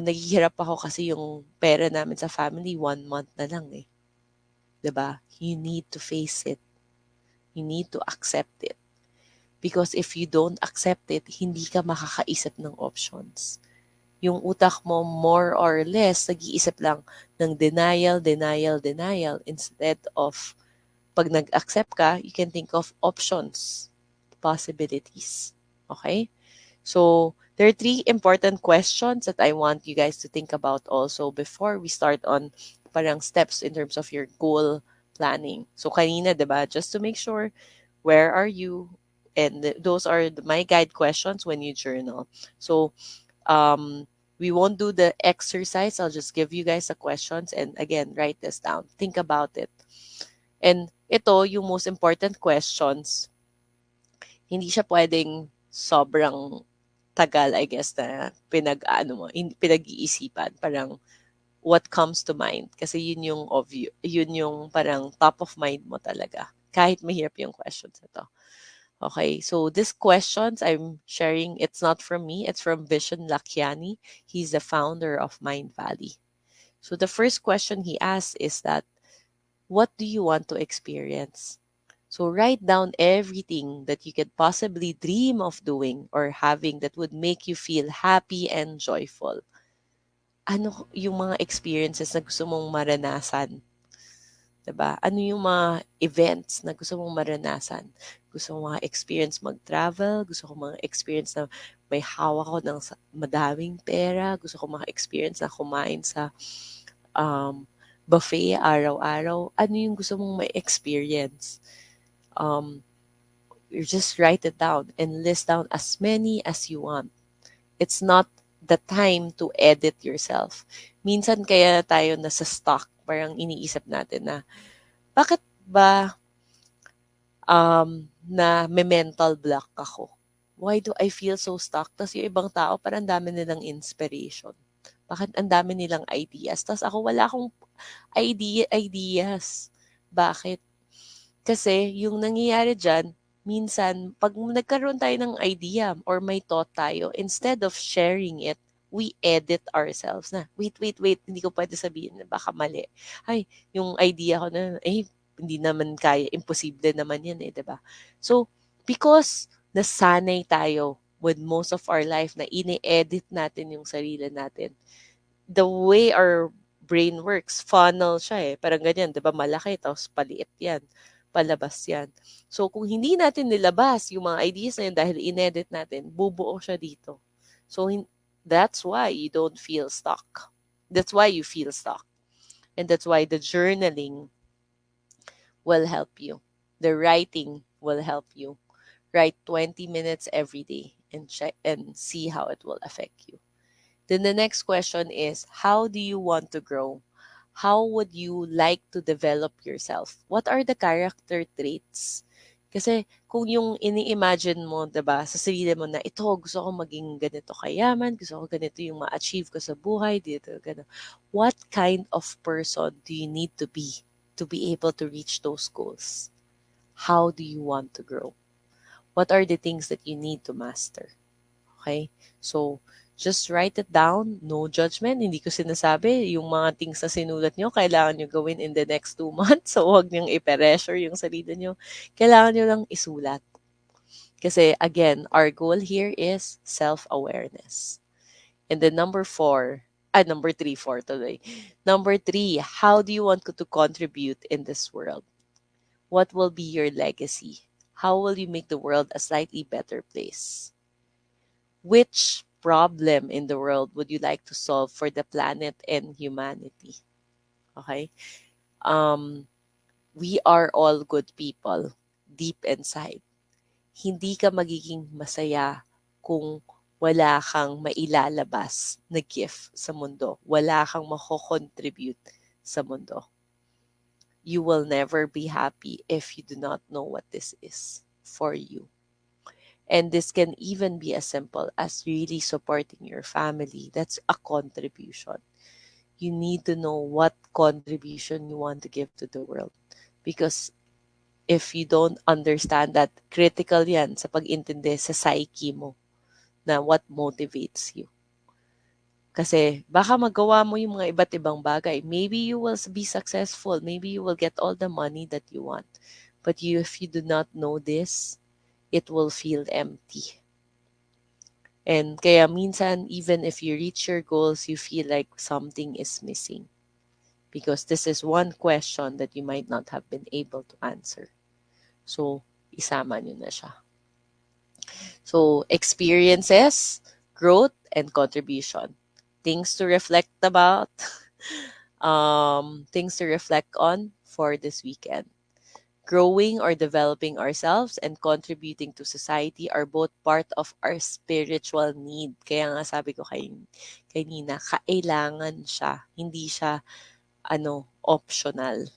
Naghihirap ako kasi yung pera namin sa family 1 month na lang eh, 'di ba? You need to face it. You need to accept it. Because if you don't accept it, hindi ka makakaisip ng options. Yung utak mo more or less nag-iisip lang ng denial, denial, denial instead of pag nag-accept ka, you can think of options, possibilities. Okay? So, there are three important questions that I want you guys to think about also before we start on parang steps in terms of your goal planning. So, kanina, diba? Just to make sure, where are you? And those are my guide questions when you journal. So, um, we won't do the exercise. I'll just give you guys the questions and again, write this down. Think about it. And ito, yung most important questions, hindi siya pwedeng sobrang tagal, I guess, na pinag-iisipan. Parang what comes to mind. Kasi yun yung obvious, yun yung parang top of mind mo talaga. Kahit mahirap yung questions na to. Okay, so this questions I'm sharing, it's not from me, it's from Vision Lakiani. He's the founder of Mind Valley. So the first question he asks is that, what do you want to experience? So write down everything that you could possibly dream of doing or having that would make you feel happy and joyful. Ano yung mga experiences na gusto mong maranasan? 'Di ba? Ano yung mga events na gusto mong maranasan? Gusto mo mga experience mag-travel, gusto ko mga experience na may hawak ako ng madaming pera, gusto ko mga experience na kumain sa buffet araw-araw. Ano yung gusto mong ma-experience? Um, you just write it down and list down as many as you want. It's not the time to edit yourself. Minsan kaya tayo nasa stuck, parang iniisip natin na, bakit ba na may mental block ako? Why do I feel so stuck? Tapos yung ibang tao, parang ang dami nilang inspiration. Bakit ang dami nilang ideas? Tapos ako wala akong ideas. Bakit? Kasi yung nangyayari diyan, minsan 'pag nagkaroon tayo ng idea or may thought tayo, instead of sharing it, we edit ourselves na, "Wait, wait, wait, hindi ko puwede sabihin, baka mali. Ay, yung idea ko na, hindi naman kaya, imposible naman 'yan, 'di ba?" So, because nasanay tayo with most of our life na ine-edit natin yung sarili natin, the way our brain works, funnel siya eh. Parang ganyan, 'di ba? Malaki tapos paliit 'yan. Palabas 'yan. So kung hindi natin nilabas yung mga ideas na yun dahil inedit natin, bubuo siya dito. So that's why you don't feel stuck. That's why you feel stuck. And that's why the journaling will help you. The writing will help you. Write 20 minutes every day and check and see how it will affect you. Then the next question is, how do you want to grow? How would you like to develop yourself? What are the character traits? Kasi kung yung ini-imagine mo, 'di ba, sa sarili mo na ito, gusto ko maging ganito kayaman, gusto ko ganito yung ma-achieve ko sa buhay, dito, gano'n. What kind of person do you need to be? to be able to reach those goals? How do you want to grow? What are the things that you need to master? Okay? So, just write it down. No judgment. Hindi ko sinasabi yung mga things na sinulat nyo, kailangan nyo gawin in the next 2 months. So, huwag nyo i-pressure yung sarili nyo. Kailangan nyo lang isulat. Kasi, again, our goal here is self-awareness. And then number three, four today. Number three, how do you want to contribute in this world? What will be your legacy? How will you make the world a slightly better place? Which problem in the world would you like to solve for the planet and humanity? Okay? Um, we are all good people deep inside. Hindi ka magiging masaya kung wala kang mailalabas na gift sa mundo. Wala kang mako-contribute sa mundo. You will never be happy if you do not know what this is for you. And this can even be as simple as really supporting your family. That's a contribution. You need to know what contribution you want to give to the world. Because if you don't understand that, critical yan sa pag-intindi sa psyche mo na what motivates you. Kasi baka magawa mo yung mga iba't ibang bagay. Maybe you will be successful. Maybe you will get all the money that you want. But if you do not know this, it will feel empty. And kaya minsan, even if you reach your goals, you feel like something is missing. Because this is one question that you might not have been able to answer. So, isama nyo na siya. So, experiences, growth, and contribution. Things to reflect about, things to reflect on for this weekend. Growing or developing ourselves and contributing to society are both part of our spiritual need. Kaya nga sabi ko kanina, kailangan siya. Hindi siya, optional.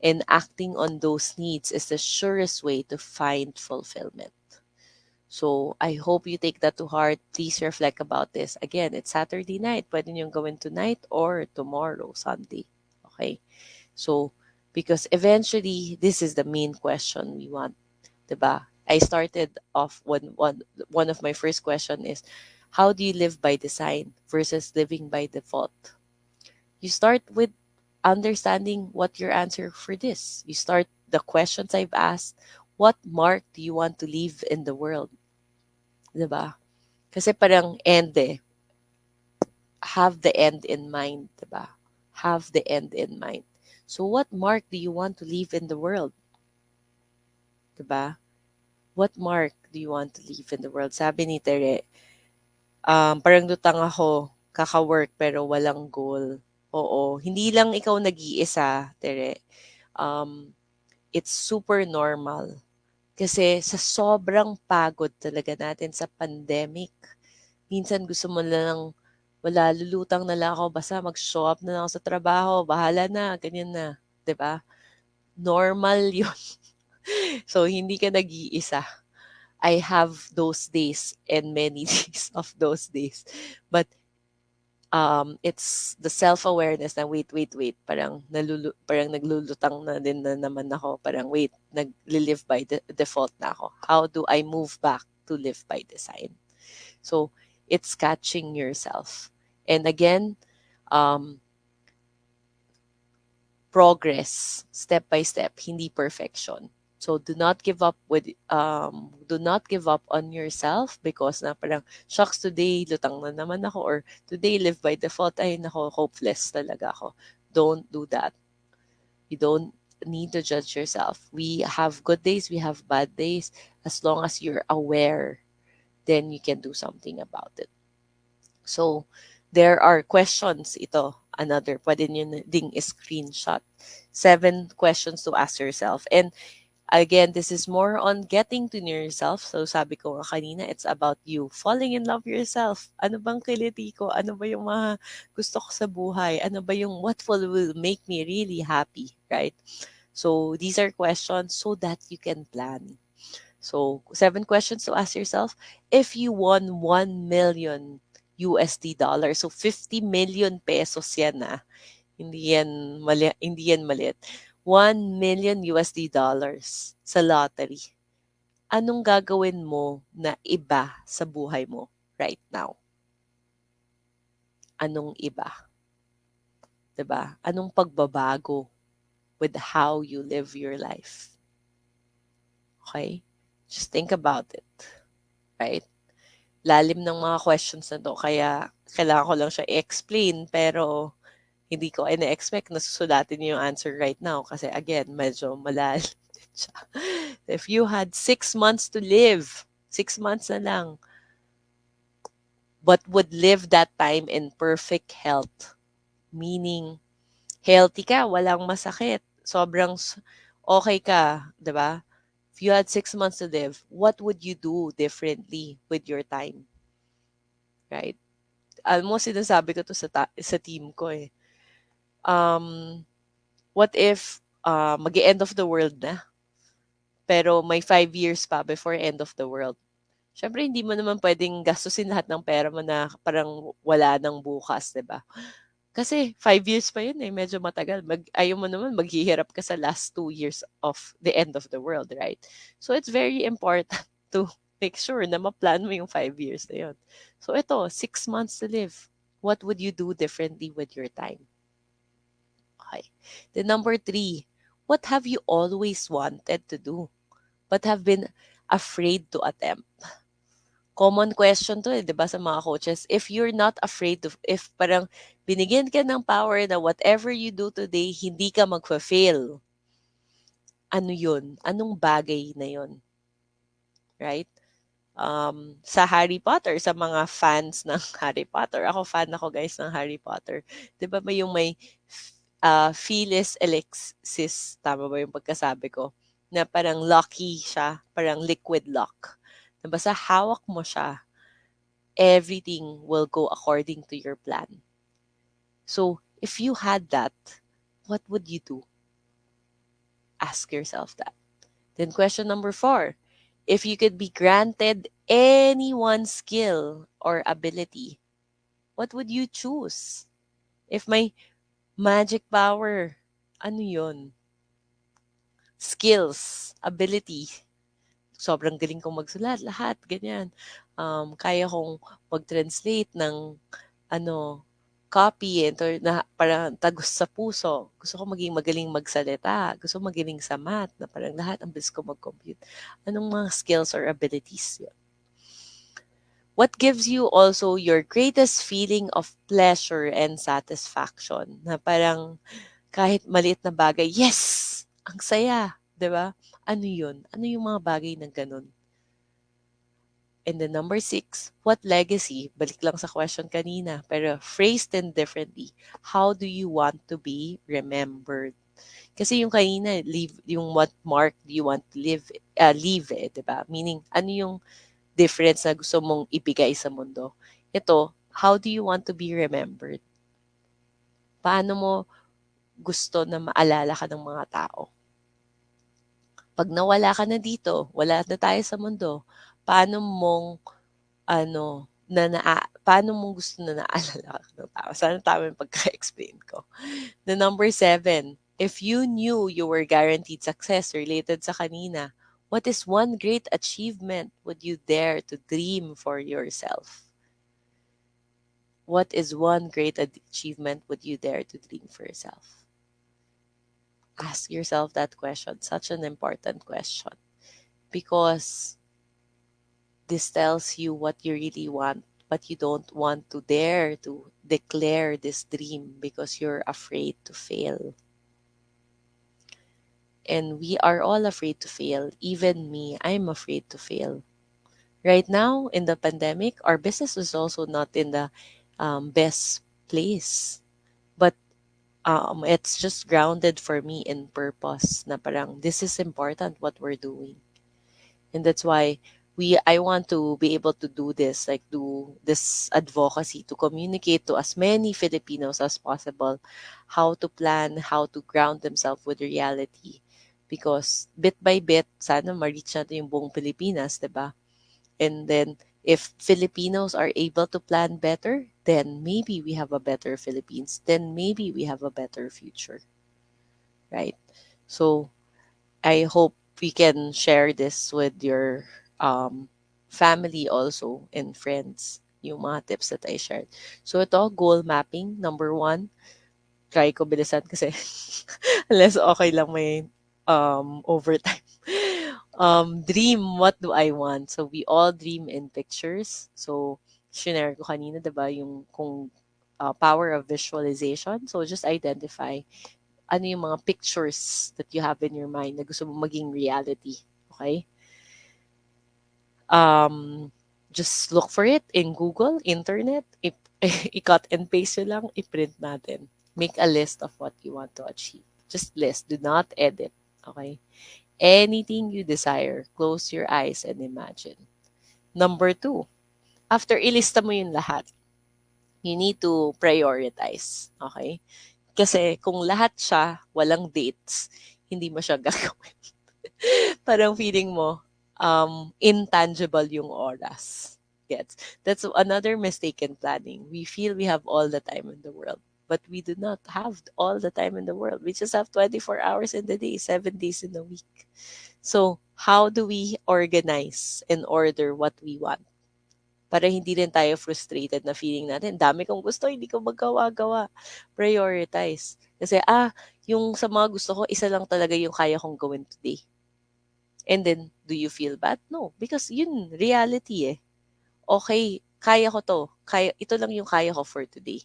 And acting on those needs is the surest way to find fulfillment. So, I hope you take that to heart. Please reflect about this. Again, it's Saturday night. Pwede niyong gawin tonight or tomorrow, Sunday. Okay? So, because eventually, this is the main question we want. Diba? I started off one of my first question is, how do you live by design versus living by default? You start with understanding what your answer for this. You start the questions I've asked. What mark do you want to leave in the world? Diba? Kasi parang end eh. Have the end in mind, diba? Have the end in mind. So what mark do you want to leave in the world? Diba? What mark do you want to leave in the world? Sabi ni Tere, parang lutang ako, kaka-work pero walang goal. Oo, hindi lang ikaw nag-iisa, Tere. It's super normal. Kasi sa sobrang pagod talaga natin sa pandemic, minsan gusto mo lang, wala, lulutang na lang ako, basta mag-show up na lang ako sa trabaho, bahala na, ganyan na. 'Di ba? Normal yun. So, hindi ka nag-iisa. I have those days and many days of those days. But it's the self-awareness na wait. Parang naglulutang na din na naman ako. Parang wait, nag-live by default na ako. How do I move back to live by design? So, it's catching yourself. And again, um, progress, step by step, hindi perfection. So do not give up on yourself because na parang shocks today lutang na naman ako or today live by default ay nako hopeless talaga ako. Don't do that. You don't need to judge yourself. We have good days, we have bad days. As long as you're aware, then you can do something about it. So, there are questions ito. Another, pwede nyo ding screenshot. 7 questions to ask yourself. And again, this is more on getting to know yourself. So, sabi ko nga kanina, it's about you falling in love yourself. Ano bang kiliti ko? Ano ba yung mga gusto ko sa buhay? Ano ba yung what will make me really happy, right? So, these are questions so that you can plan. So, 7 questions to ask yourself. If you won 1 million USD dollars, so 50 million pesos yan na. Hindi yan maliit. $1 million sa lottery. Anong gagawin mo na iba sa buhay mo right now? Anong iba? 'Di ba? Anong pagbabago with how you live your life? Okay? Just think about it, right? Lalim ng mga questions na 'to kaya kailangan ko lang siya i-explain pero hindi ko ine-expect na susulatin niyo yung answer right now kasi again, medyo malalim din siya. If you had 6 months to live, 6 months na lang, but would live that time in perfect health, meaning healthy ka, walang masakit, sobrang okay ka, 'di ba? If you had 6 months to live, what would you do differently with your time, right? Alam mo, sinasabi ko 'to sa team ko, eh. Um, what if, mag-e-end of the world na, pero may 5 years pa before end of the world? Siyempre hindi mo naman puwedeng gastusin lahat ng pera mo na parang wala ng bukas, 'di ba? Kasi 5 years pa yun, eh, medyo matagal. Ayaw mo naman maghihirap ka sa last 2 years of the end of the world, right? So it's very important to make sure na ma-plan mo yung 5 years na yun. So ito, 6 months to live. What would you do differently with your time? Okay. Then number three, what have you always wanted to do but have been afraid to attempt? Common question 'to, eh, 'di ba, sa mga coaches. If you're not afraid to if parang binigyan ka ng power na whatever you do today, hindi ka magfa-fail, ano 'yun? Anong bagay na 'yun, right? Sa Harry Potter, sa mga fans ng Harry Potter, ako fan ako guys ng Harry Potter. 'Di ba may Phyllis Alexis, tama ba yung pagkasabi ko? Na parang lucky siya, parang liquid luck. Na basta hawak mo siya, everything will go according to your plan. So, if you had that, what would you do? Ask yourself that. Then, question number four, if you could be granted any one skill or ability, what would you choose? If may magic power, ano yun? Skills, ability, sobrang galing kong magsulat, lahat, ganyan. Kaya kong mag-translate ng ano, copy and or na parang tagos sa puso. Gusto ko maging magaling magsalita. Gusto ko magaling sa math na parang lahat ang bilis ko mag-compute. Anong mga skills or abilities yun? What gives you also your greatest feeling of pleasure and satisfaction? Na parang kahit maliit na bagay, yes! Ang saya! 'Di ba? Ano yun? Ano yung mga bagay na ganun? And then number six, what legacy? Balik lang sa question kanina, pero phrased and differently. How do you want to be remembered? Kasi yung kanina, leave, yung what mark do you want to leave, eh, di ba? Meaning, ano yung difference na gusto mong ibigay sa mundo? Ito, how do you want to be remembered? Paano mo gusto na maalala ka ng mga tao? Pag nawala ka na dito, wala na tayo sa mundo, paano mong paano mo gusto na naalala ka ng tao? Sana tama yung pagka-explain ko. The number seven, if you knew you were guaranteed success related sa kanina, what is one great achievement would you dare to dream for yourself? What is one great achievement would you dare to dream for yourself? Ask yourself that question. Such an important question. Because this tells you what you really want, but you don't want to dare to declare this dream because you're afraid to fail. And we are all afraid to fail. Even me, I'm afraid to fail. Right now, in the pandemic, our business is also not in the best place. But it's just grounded for me in purpose na parang this is important what we're doing. And that's why I want to be able to do this, like do this advocacy to communicate to as many Filipinos as possible how to plan, how to ground themselves with reality. Because bit by bit, sana ma-reach natin yung buong Pilipinas, 'di ba? And then if Filipinos are able to plan better, then maybe we have a better Philippines. Then maybe we have a better future, right? So I hope we can share this with your um, family also and friends, yung mga tips that I shared. So ito, goal mapping, number one. Try ko bilisan kasi unless okay lang may overtime. Dream, what do I want? So we all dream in pictures. So shinare ko kanina, 'di ba, yung kung power of visualization. So just identify ano yung mga pictures that you have in your mind na gusto mo maging reality. Okay? Um, just look for it in Google, internet, i-cut and paste yun lang, i-print natin. Make a list of what you want to achieve. Just list. Do not edit. Okay? Anything you desire, close your eyes and imagine. Number two, after ilista mo yung lahat, you need to prioritize. Okay? Kasi kung lahat siya, walang dates, hindi mo siya gagawin. Parang feeling mo, intangible yung oras. Gets? That's another mistake in planning. We feel we have all the time in the world, but we do not have all the time in the world. We just have 24 hours in the day, 7 days in a week. So, how do we organize and order what we want? Para hindi rin tayo frustrated na feeling natin, dami kong gusto, hindi ko magawa-gawa. Prioritize. Kasi, yung sa mga gusto ko, isa lang talaga yung kaya kong gawin today. And then, do you feel bad? No. Because yun, reality eh. Okay, kaya ko to. Ito lang yung kaya ko for today.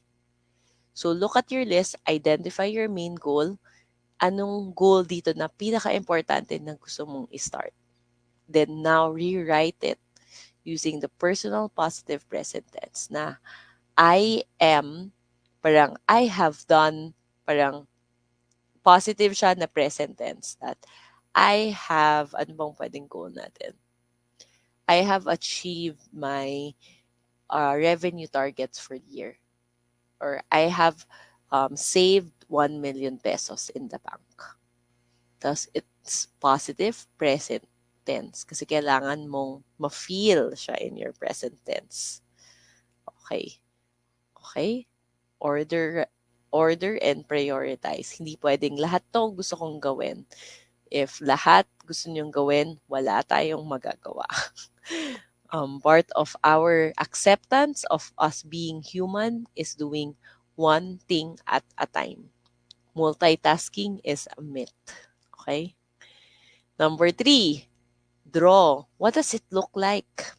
So, look at your list, identify your main goal. Anong goal dito na pinaka-importante na gusto mong i-start? Then, now, rewrite it using the personal positive present tense na I am, parang I have done, parang positive siya na present tense that I have, ano bang pwedeng goal natin? I have achieved my revenue targets for the year. Or I have saved 1 million pesos in the bank. Thus, it's positive present tense kasi kailangan mong ma-feel siya in your present tense. Okay. Okay? Order order and prioritize. Hindi pwedeng lahat 'to gusto kong gawin. If lahat gusto niyong gawin, wala tayong magagawa. Part of our acceptance of us being human is doing one thing at a time. Multitasking is a myth. Okay? Number three, draw. What does it look like?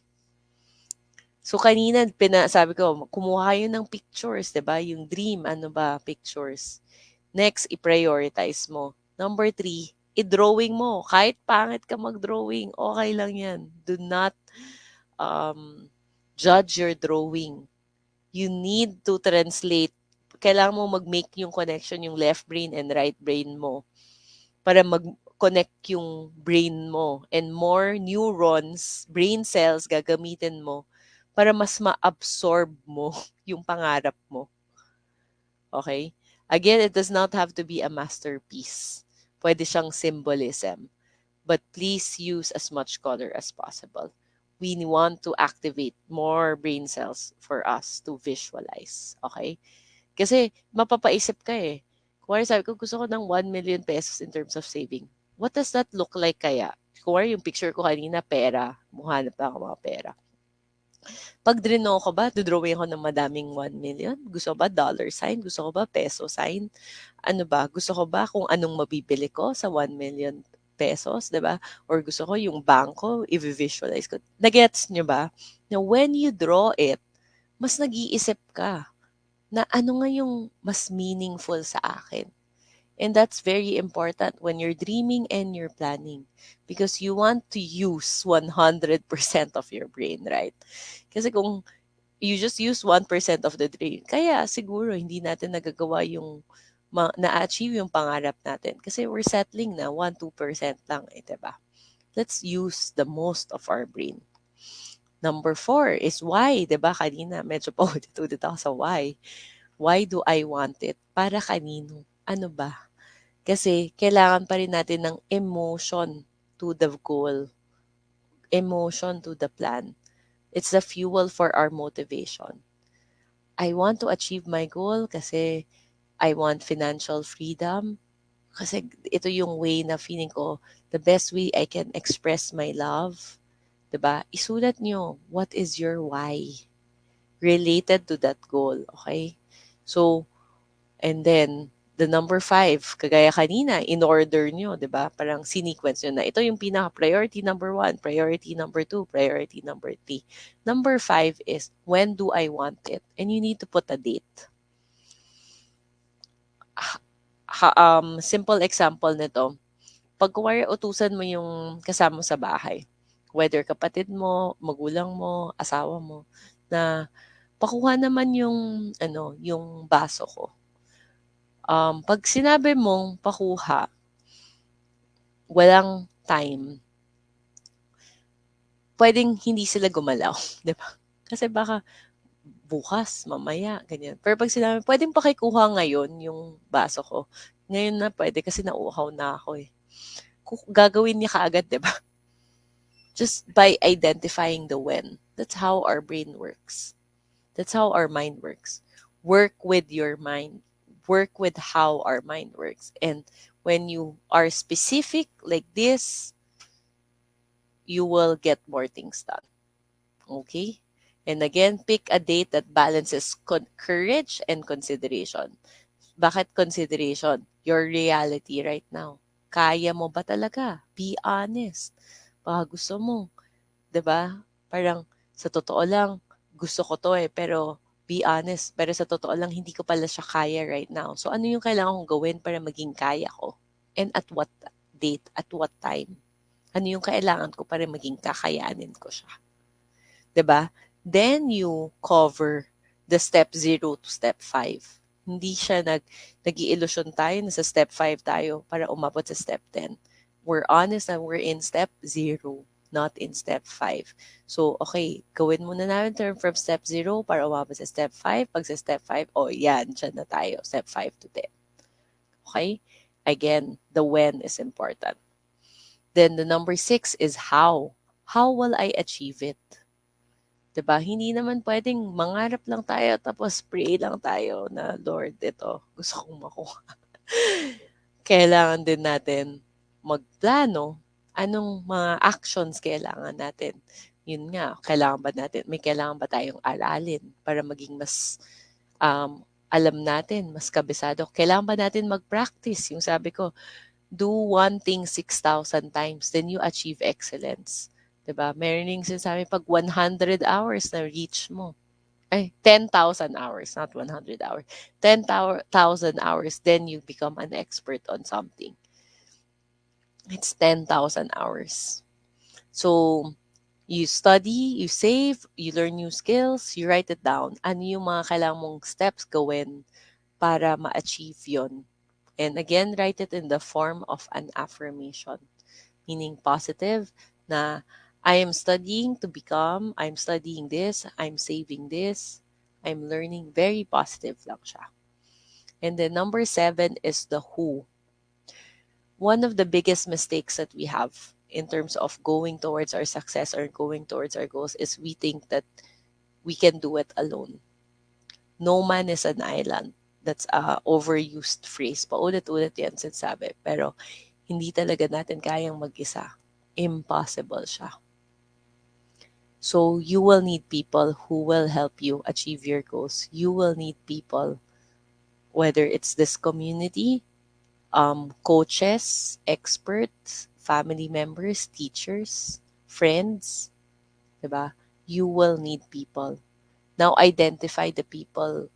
So kanina sabi ko, kumuha kayo ng pictures, 'di ba? Yung dream, ano ba, pictures. Next, i-prioritize mo. Number three, i-drawing mo. Kahit pangit ka mag-drawing, okay lang yan. Do not judge your drawing. You need to translate. Kailangan mo mag-make yung connection, yung left brain and right brain mo para mag-connect yung brain mo. And more neurons, brain cells, gagamitin mo para mas ma-absorb mo yung pangarap mo. Okay? Again, it does not have to be a masterpiece. Pwede siyang symbolism. But please use as much color as possible. We want to activate more brain cells for us to visualize. Okay? Kasi mapapaisip ka eh. Kung sabi ko, gusto ko ng 1 million pesos in terms of saving. What does that look like kaya? Kung yung picture ko kanina, pera. Muhanap na ako mga pera. Pag drino ko ba, dodrawing ako ng madaming 1 million? Gusto ko ba dollar sign? Gusto ko ba peso sign? Ano ba? Gusto ko ba kung anong mabibili ko sa 1 million pesos, 'di ba? Or gusto ko yung bangko, i-visualize ko. Nagets nyo ba? Na when you draw it, mas nag-iisip ka na ano nga yung mas meaningful sa akin. And that's very important when you're dreaming and you're planning because you want to use 100% of your brain, right? Kasi kung you just use 1% of the brain, kaya siguro hindi natin nagagawa yung na-achieve yung pangarap natin kasi we're settling na 1-2% lang eh, diba? Let's use the most of our brain. Number four is why, diba? Kanina, medyo paulit-ulit ako sa why. Why do I want it? Para kanino? Ano ba? Kasi kailangan pa rin natin ng emotion to the goal, emotion to the plan. It's the fuel for our motivation. I want to achieve my goal kasi I want financial freedom. Kasi ito yung way na feeling ko, the best way I can express my love, 'di ba? Isulat nyo, what is your why related to that goal, okay? So, and then, the number 5, kagaya kanina, in order nyo, 'di ba? Parang sequence nyo na. Ito yung pinaka-priority number 1, priority number 2, priority number 3. Number 5 is, when do I want it? And you need to put a date. Simple example nito, pag kuwari utusan mo yung kasama mo sa bahay, whether kapatid mo, magulang mo, asawa mo, na pakuha naman yung ano, yung baso ko. Pag sinabi mong pakuha, walang time, pwedeng hindi sila gumalaw, 'di ba? Kasi baka bukas, mamaya, ganyan. Pero pag sinabi, pwedeng pakikuha ngayon yung baso ko. Ngayon na pwede kasi nauuhaw na ako eh. Gagawin niya kaagad, 'di ba? Just by identifying the when. That's how our brain works. That's how our mind works. Work with your mind. Work with how our mind works. And when you are specific like this, you will get more things done. Okay? And again, pick a date that balances courage and consideration. Bakit consideration? Your reality right now. Kaya mo ba talaga? Be honest. Baka gusto mo, 'di ba? Parang sa totoo lang, gusto ko 'to eh, pero be honest, pero sa totoo lang hindi ko pala siya kaya right now. So ano yung kailangan kong gawin para maging kaya ko? And at what date, at what time? Ano yung kailangan ko para maging kakayanin ko siya? 'Di ba? Then you cover the step 0 to step 5. Hindi siya nag-iilusyon tayo na sa step 5 tayo para umabot sa step 10. We're honest na we're in step 0, not in step 5. So, okay, gawin muna namin turn from step 0 para umabot sa step 5. Pag sa step 5, oh, yan, dyan na tayo, step 5 to 10. Okay? Again, the when is important. Then the number 6 is how. How will I achieve it? 'Di ba? Hindi naman puwedeng mangarap lang tayo tapos pray lang tayo na, "Lord, ito gusto kong makuha." Kailangan din natin magplano, anong mga actions kailangan natin. Yun nga, kailangan ba tayong aralin para maging mas, alam natin, mas kabisado. Kailangan ba natin mag-practice, yung sabi ko, do one thing 6,000 times, then you achieve excellence. 'Di ba? Meron ding sinasabi 'pag 100 hours na reach mo, ay 10,000 hours, not 100 hours. 10,000 hours, then you become an expert on something. It's 10,000 hours. So, you study, you save, you learn new skills, you write it down. Ano yung mga kailangan mong steps gawin para ma-achieve yon? And again, write it in the form of an affirmation, meaning positive na I am studying to become, I'm studying this, I'm saving this, I'm learning. Very positive lang siya. And then number 7 is the who. One of the biggest mistakes that we have in terms of going towards our success or going towards our goals is we think that we can do it alone. No man is an island. That's a overused phrase. Paulit-ulit yan sinasabi. Pero hindi talaga natin kayang mag-isa. Impossible siya. So you will need people who will help you achieve your goals. You will need people, whether it's this community, coaches, experts, family members, teachers, friends, diba? You will need people. Now identify the people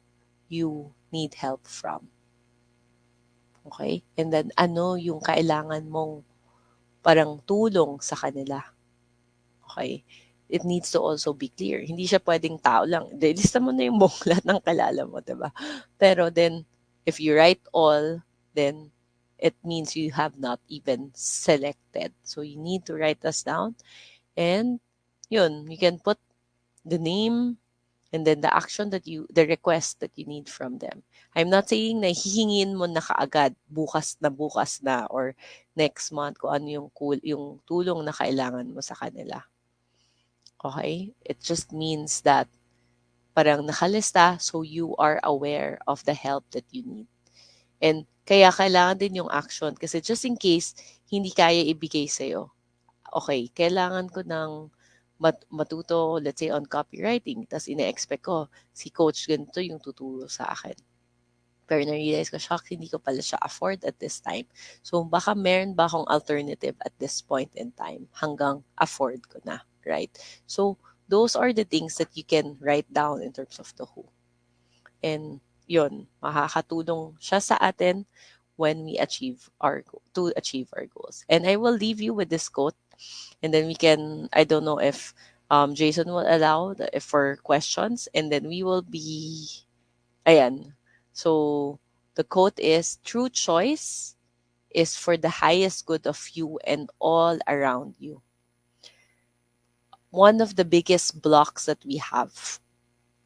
you need help from. Okay? And then ano yung kailangan mong parang tulong sa kanila. Okay? It needs to also be clear. Hindi siya pwedeng tao lang. Lista mo na yung buong lahat ng kalala mo, diba? Pero then, if you write all, then it means you have not even selected. So you need to write us down. And yun, you can put the name and then the action the request that you need from them. I'm not saying na hihingin mo na kaagad, bukas na, or next month kung ano yung tulong na kailangan mo sa kanila. Okay? It just means that parang nakalista so you are aware of the help that you need. And Kaya kailangan din yung action kasi just in case hindi kaya ibigay sa'yo, okay, kailangan ko ng matuto, let's say, on copywriting. Tapos ine-expect ko, si coach ganito yung tuturo sa akin. Pero na-realize ko, shucks, hindi ko pala siya afford at this time. So, baka meron ba akong alternative at this point in time hanggang afford ko na, right? So, those are the things that you can write down in terms of the who. And yun, makakatulong siya sa atin when we achieve to achieve our goals. And I will leave you with this quote, and then we can, I don't know if Jason will allow for questions, and then we will be, ayan. So, the quote is, true choice is for the highest good of you and all around you. One of the biggest blocks that we have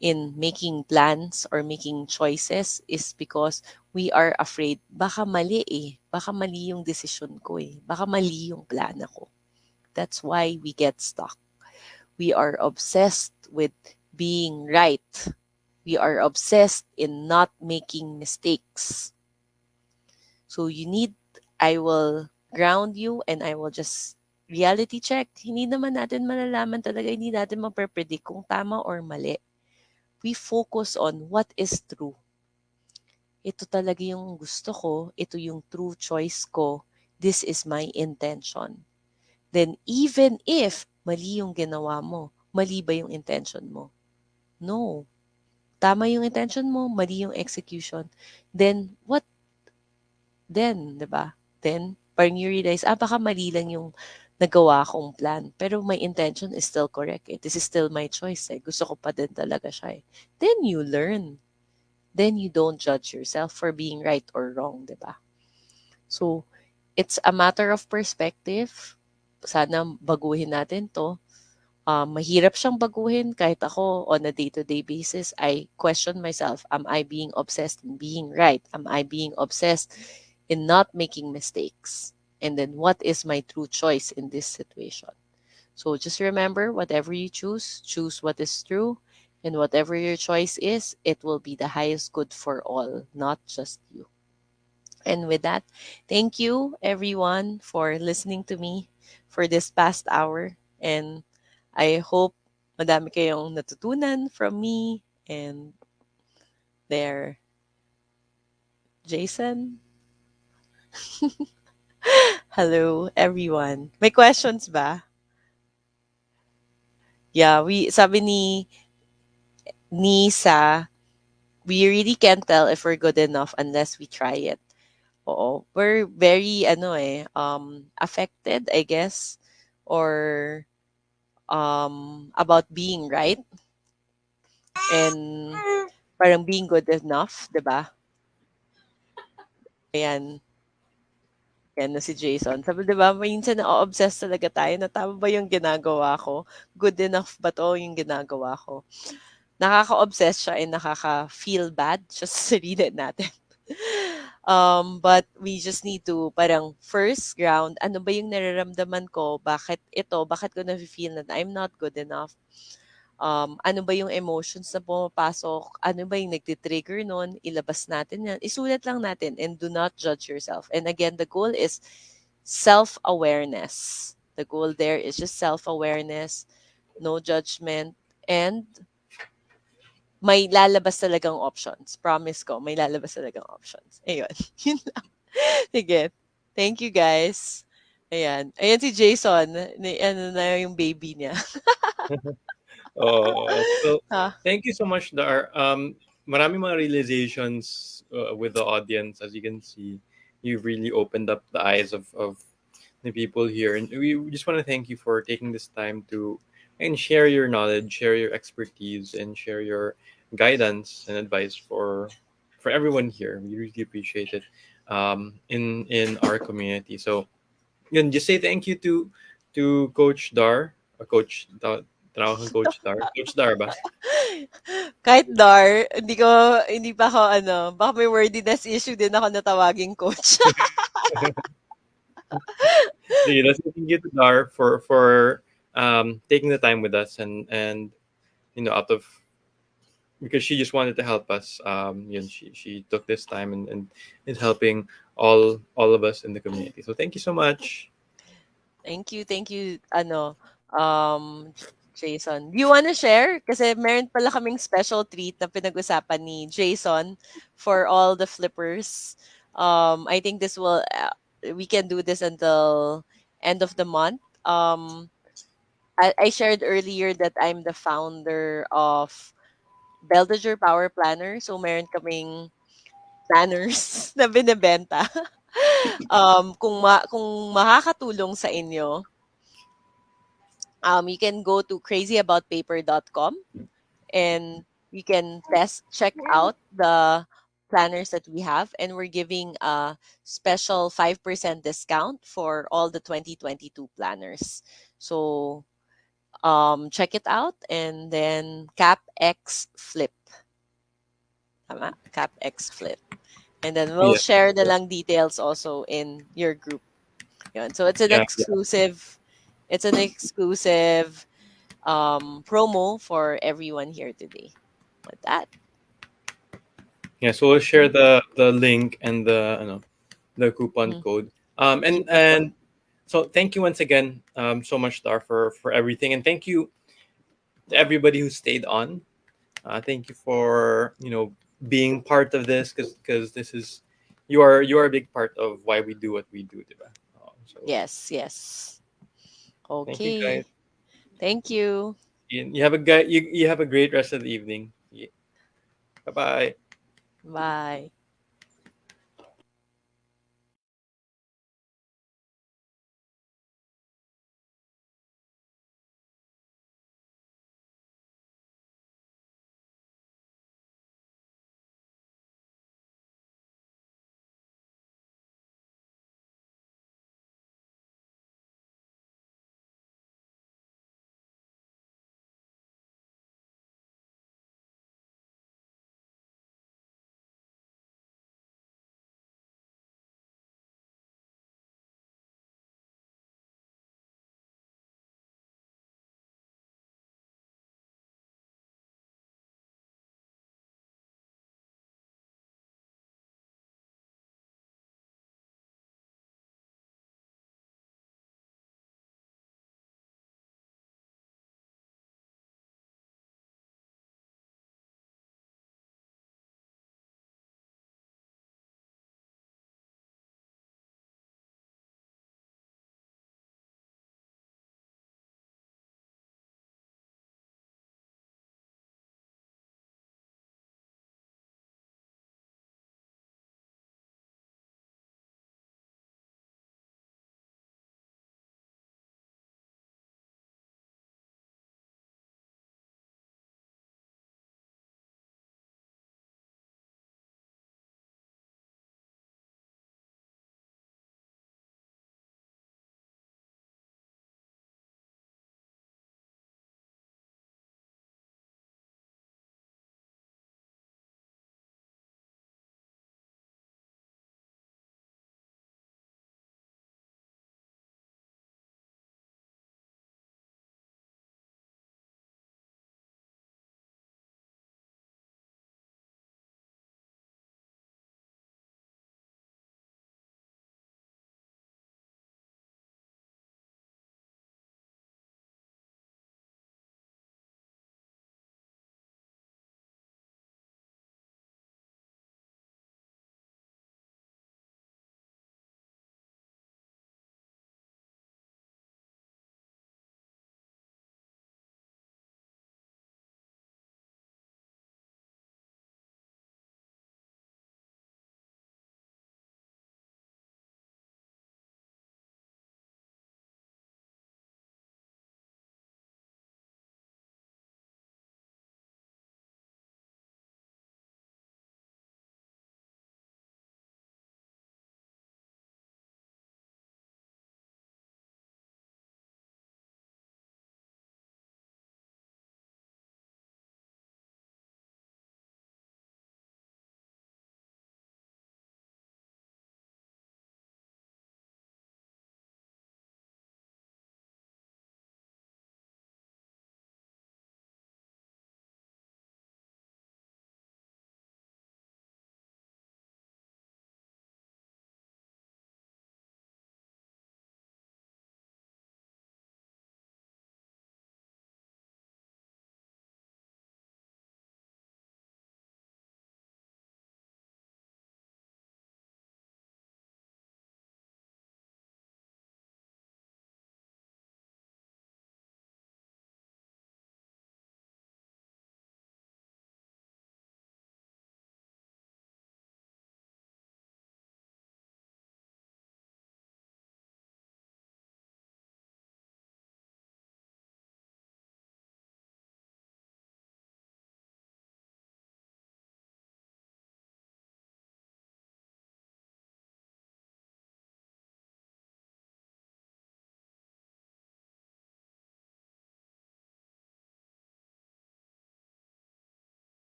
in making plans or making choices is because we are afraid, baka mali eh. Baka mali yung decision ko eh. Baka mali yung plana ko. That's why we get stuck. We are obsessed with being right. We are obsessed in not making mistakes. So you need, I will ground you and I will just reality check. Hindi naman natin malalaman talaga, hindi natin maprepredict kung tama or mali. We focus on what is true. Ito talaga yung gusto ko, ito yung true choice ko, this is my intention. Then even if mali yung ginawa mo, mali ba yung intention mo? No. Tama yung intention mo, mali yung execution. Then what then, 'di ba? Then parang you realize, baka mali lang yung nagawa kong plan. Pero my intention is still correct eh. This is still my choice eh. Gusto ko pa din talaga siya eh. Then you learn. Then you don't judge yourself for being right or wrong, 'di ba? So, it's a matter of perspective. Sana baguhin natin 'to. Mahirap siyang baguhin kahit ako on a day-to-day basis, I question myself, am I being obsessed in being right? Am I being obsessed in not making mistakes? And then what is my true choice in this situation? So just remember, whatever you choose what is true, and whatever your choice is, it will be the highest good for all, not just you. And with that, thank you everyone for listening to me for this past hour. And I hope madami kayong natutunan from me and there. Jason, hello everyone. May questions ba? Yeah, sabi ni Sa, we really can't tell if we're good enough unless we try it. Oo. We're very affected, I guess, or about being right and parang being good enough, 'di ba? Ayan, yan na si Jason. Sabi 'di ba, minsan na-o-obsess talaga tayo na tama ba yung ginagawa ko? Good enough ba 'to yung ginagawa ko? Nakaka-obsess siya and nakaka-feel bad siya sa sarili natin. But we just need to parang first ground, ano ba yung nararamdaman ko? Bakit ko nafe-feel na I'm not good enough? Ano ba yung emotions na pumapasok? Ano ba yung nagti-trigger nun? Ilabas natin yan. Isulat lang natin and do not judge yourself. And again, the goal is self-awareness. The goal there is just self-awareness, no judgment, and may lalabas talagang options. Promise ko, may lalabas talagang options. Ayun. Yun lang. Sige. Thank you, guys. Ayan. Ayan si Jason. Ano na yung baby niya. So Ha? thank you so much, Dar. Marami mga realizations with the audience. As you can see, you've really opened up the eyes of the people here, and we just want to thank you for taking this time to and share your knowledge, share your expertise, and share your guidance and advice for everyone here. We really appreciate it in our community. So, yun, just say thank you to Coach Dar, Coach tawag kang Coach Dar. Coach Dar ba? Kahit Dar, hindi pa ako baka may wordiness issue din ako na tawaging coach. Sige, let's thank you to Dar for taking the time with us and out of because she just wanted to help us. She took this time and is helping all of us in the community. So thank you so much. Thank you, Jason. Do you wanna share? Kasi meron pala kaming special treat na pinag-usapan ni Jason for all the flippers. I think we can do this until end of the month. I shared earlier that I'm the founder of Beldager Power Planner. So meron kaming planners na binebenta. Kung makakatulong sa inyo, you can go to crazyaboutpaper.com and you can check out the planners that we have, and we're giving a special 5% discount for all the 2022 planners. So check it out, and then CapX Flip. Tama? CapX Flip. And then we'll Yeah, share the lang details also in your group. Yun. So yeah, yeah. it's an exclusive promo for everyone here today. With that, Yeah, so we'll share okay. the link and the coupon Mhm. code. Keep it going. And so thank you once again, so much, Star, for everything, and thank you to everybody who stayed on. Thank you for being part of this, because this is you are a big part of why we do what we do, diba? So Yes, yes. thank you guys. Okay. Thank you. You have a you have a great rest of the evening. Yeah. Bye bye. Bye.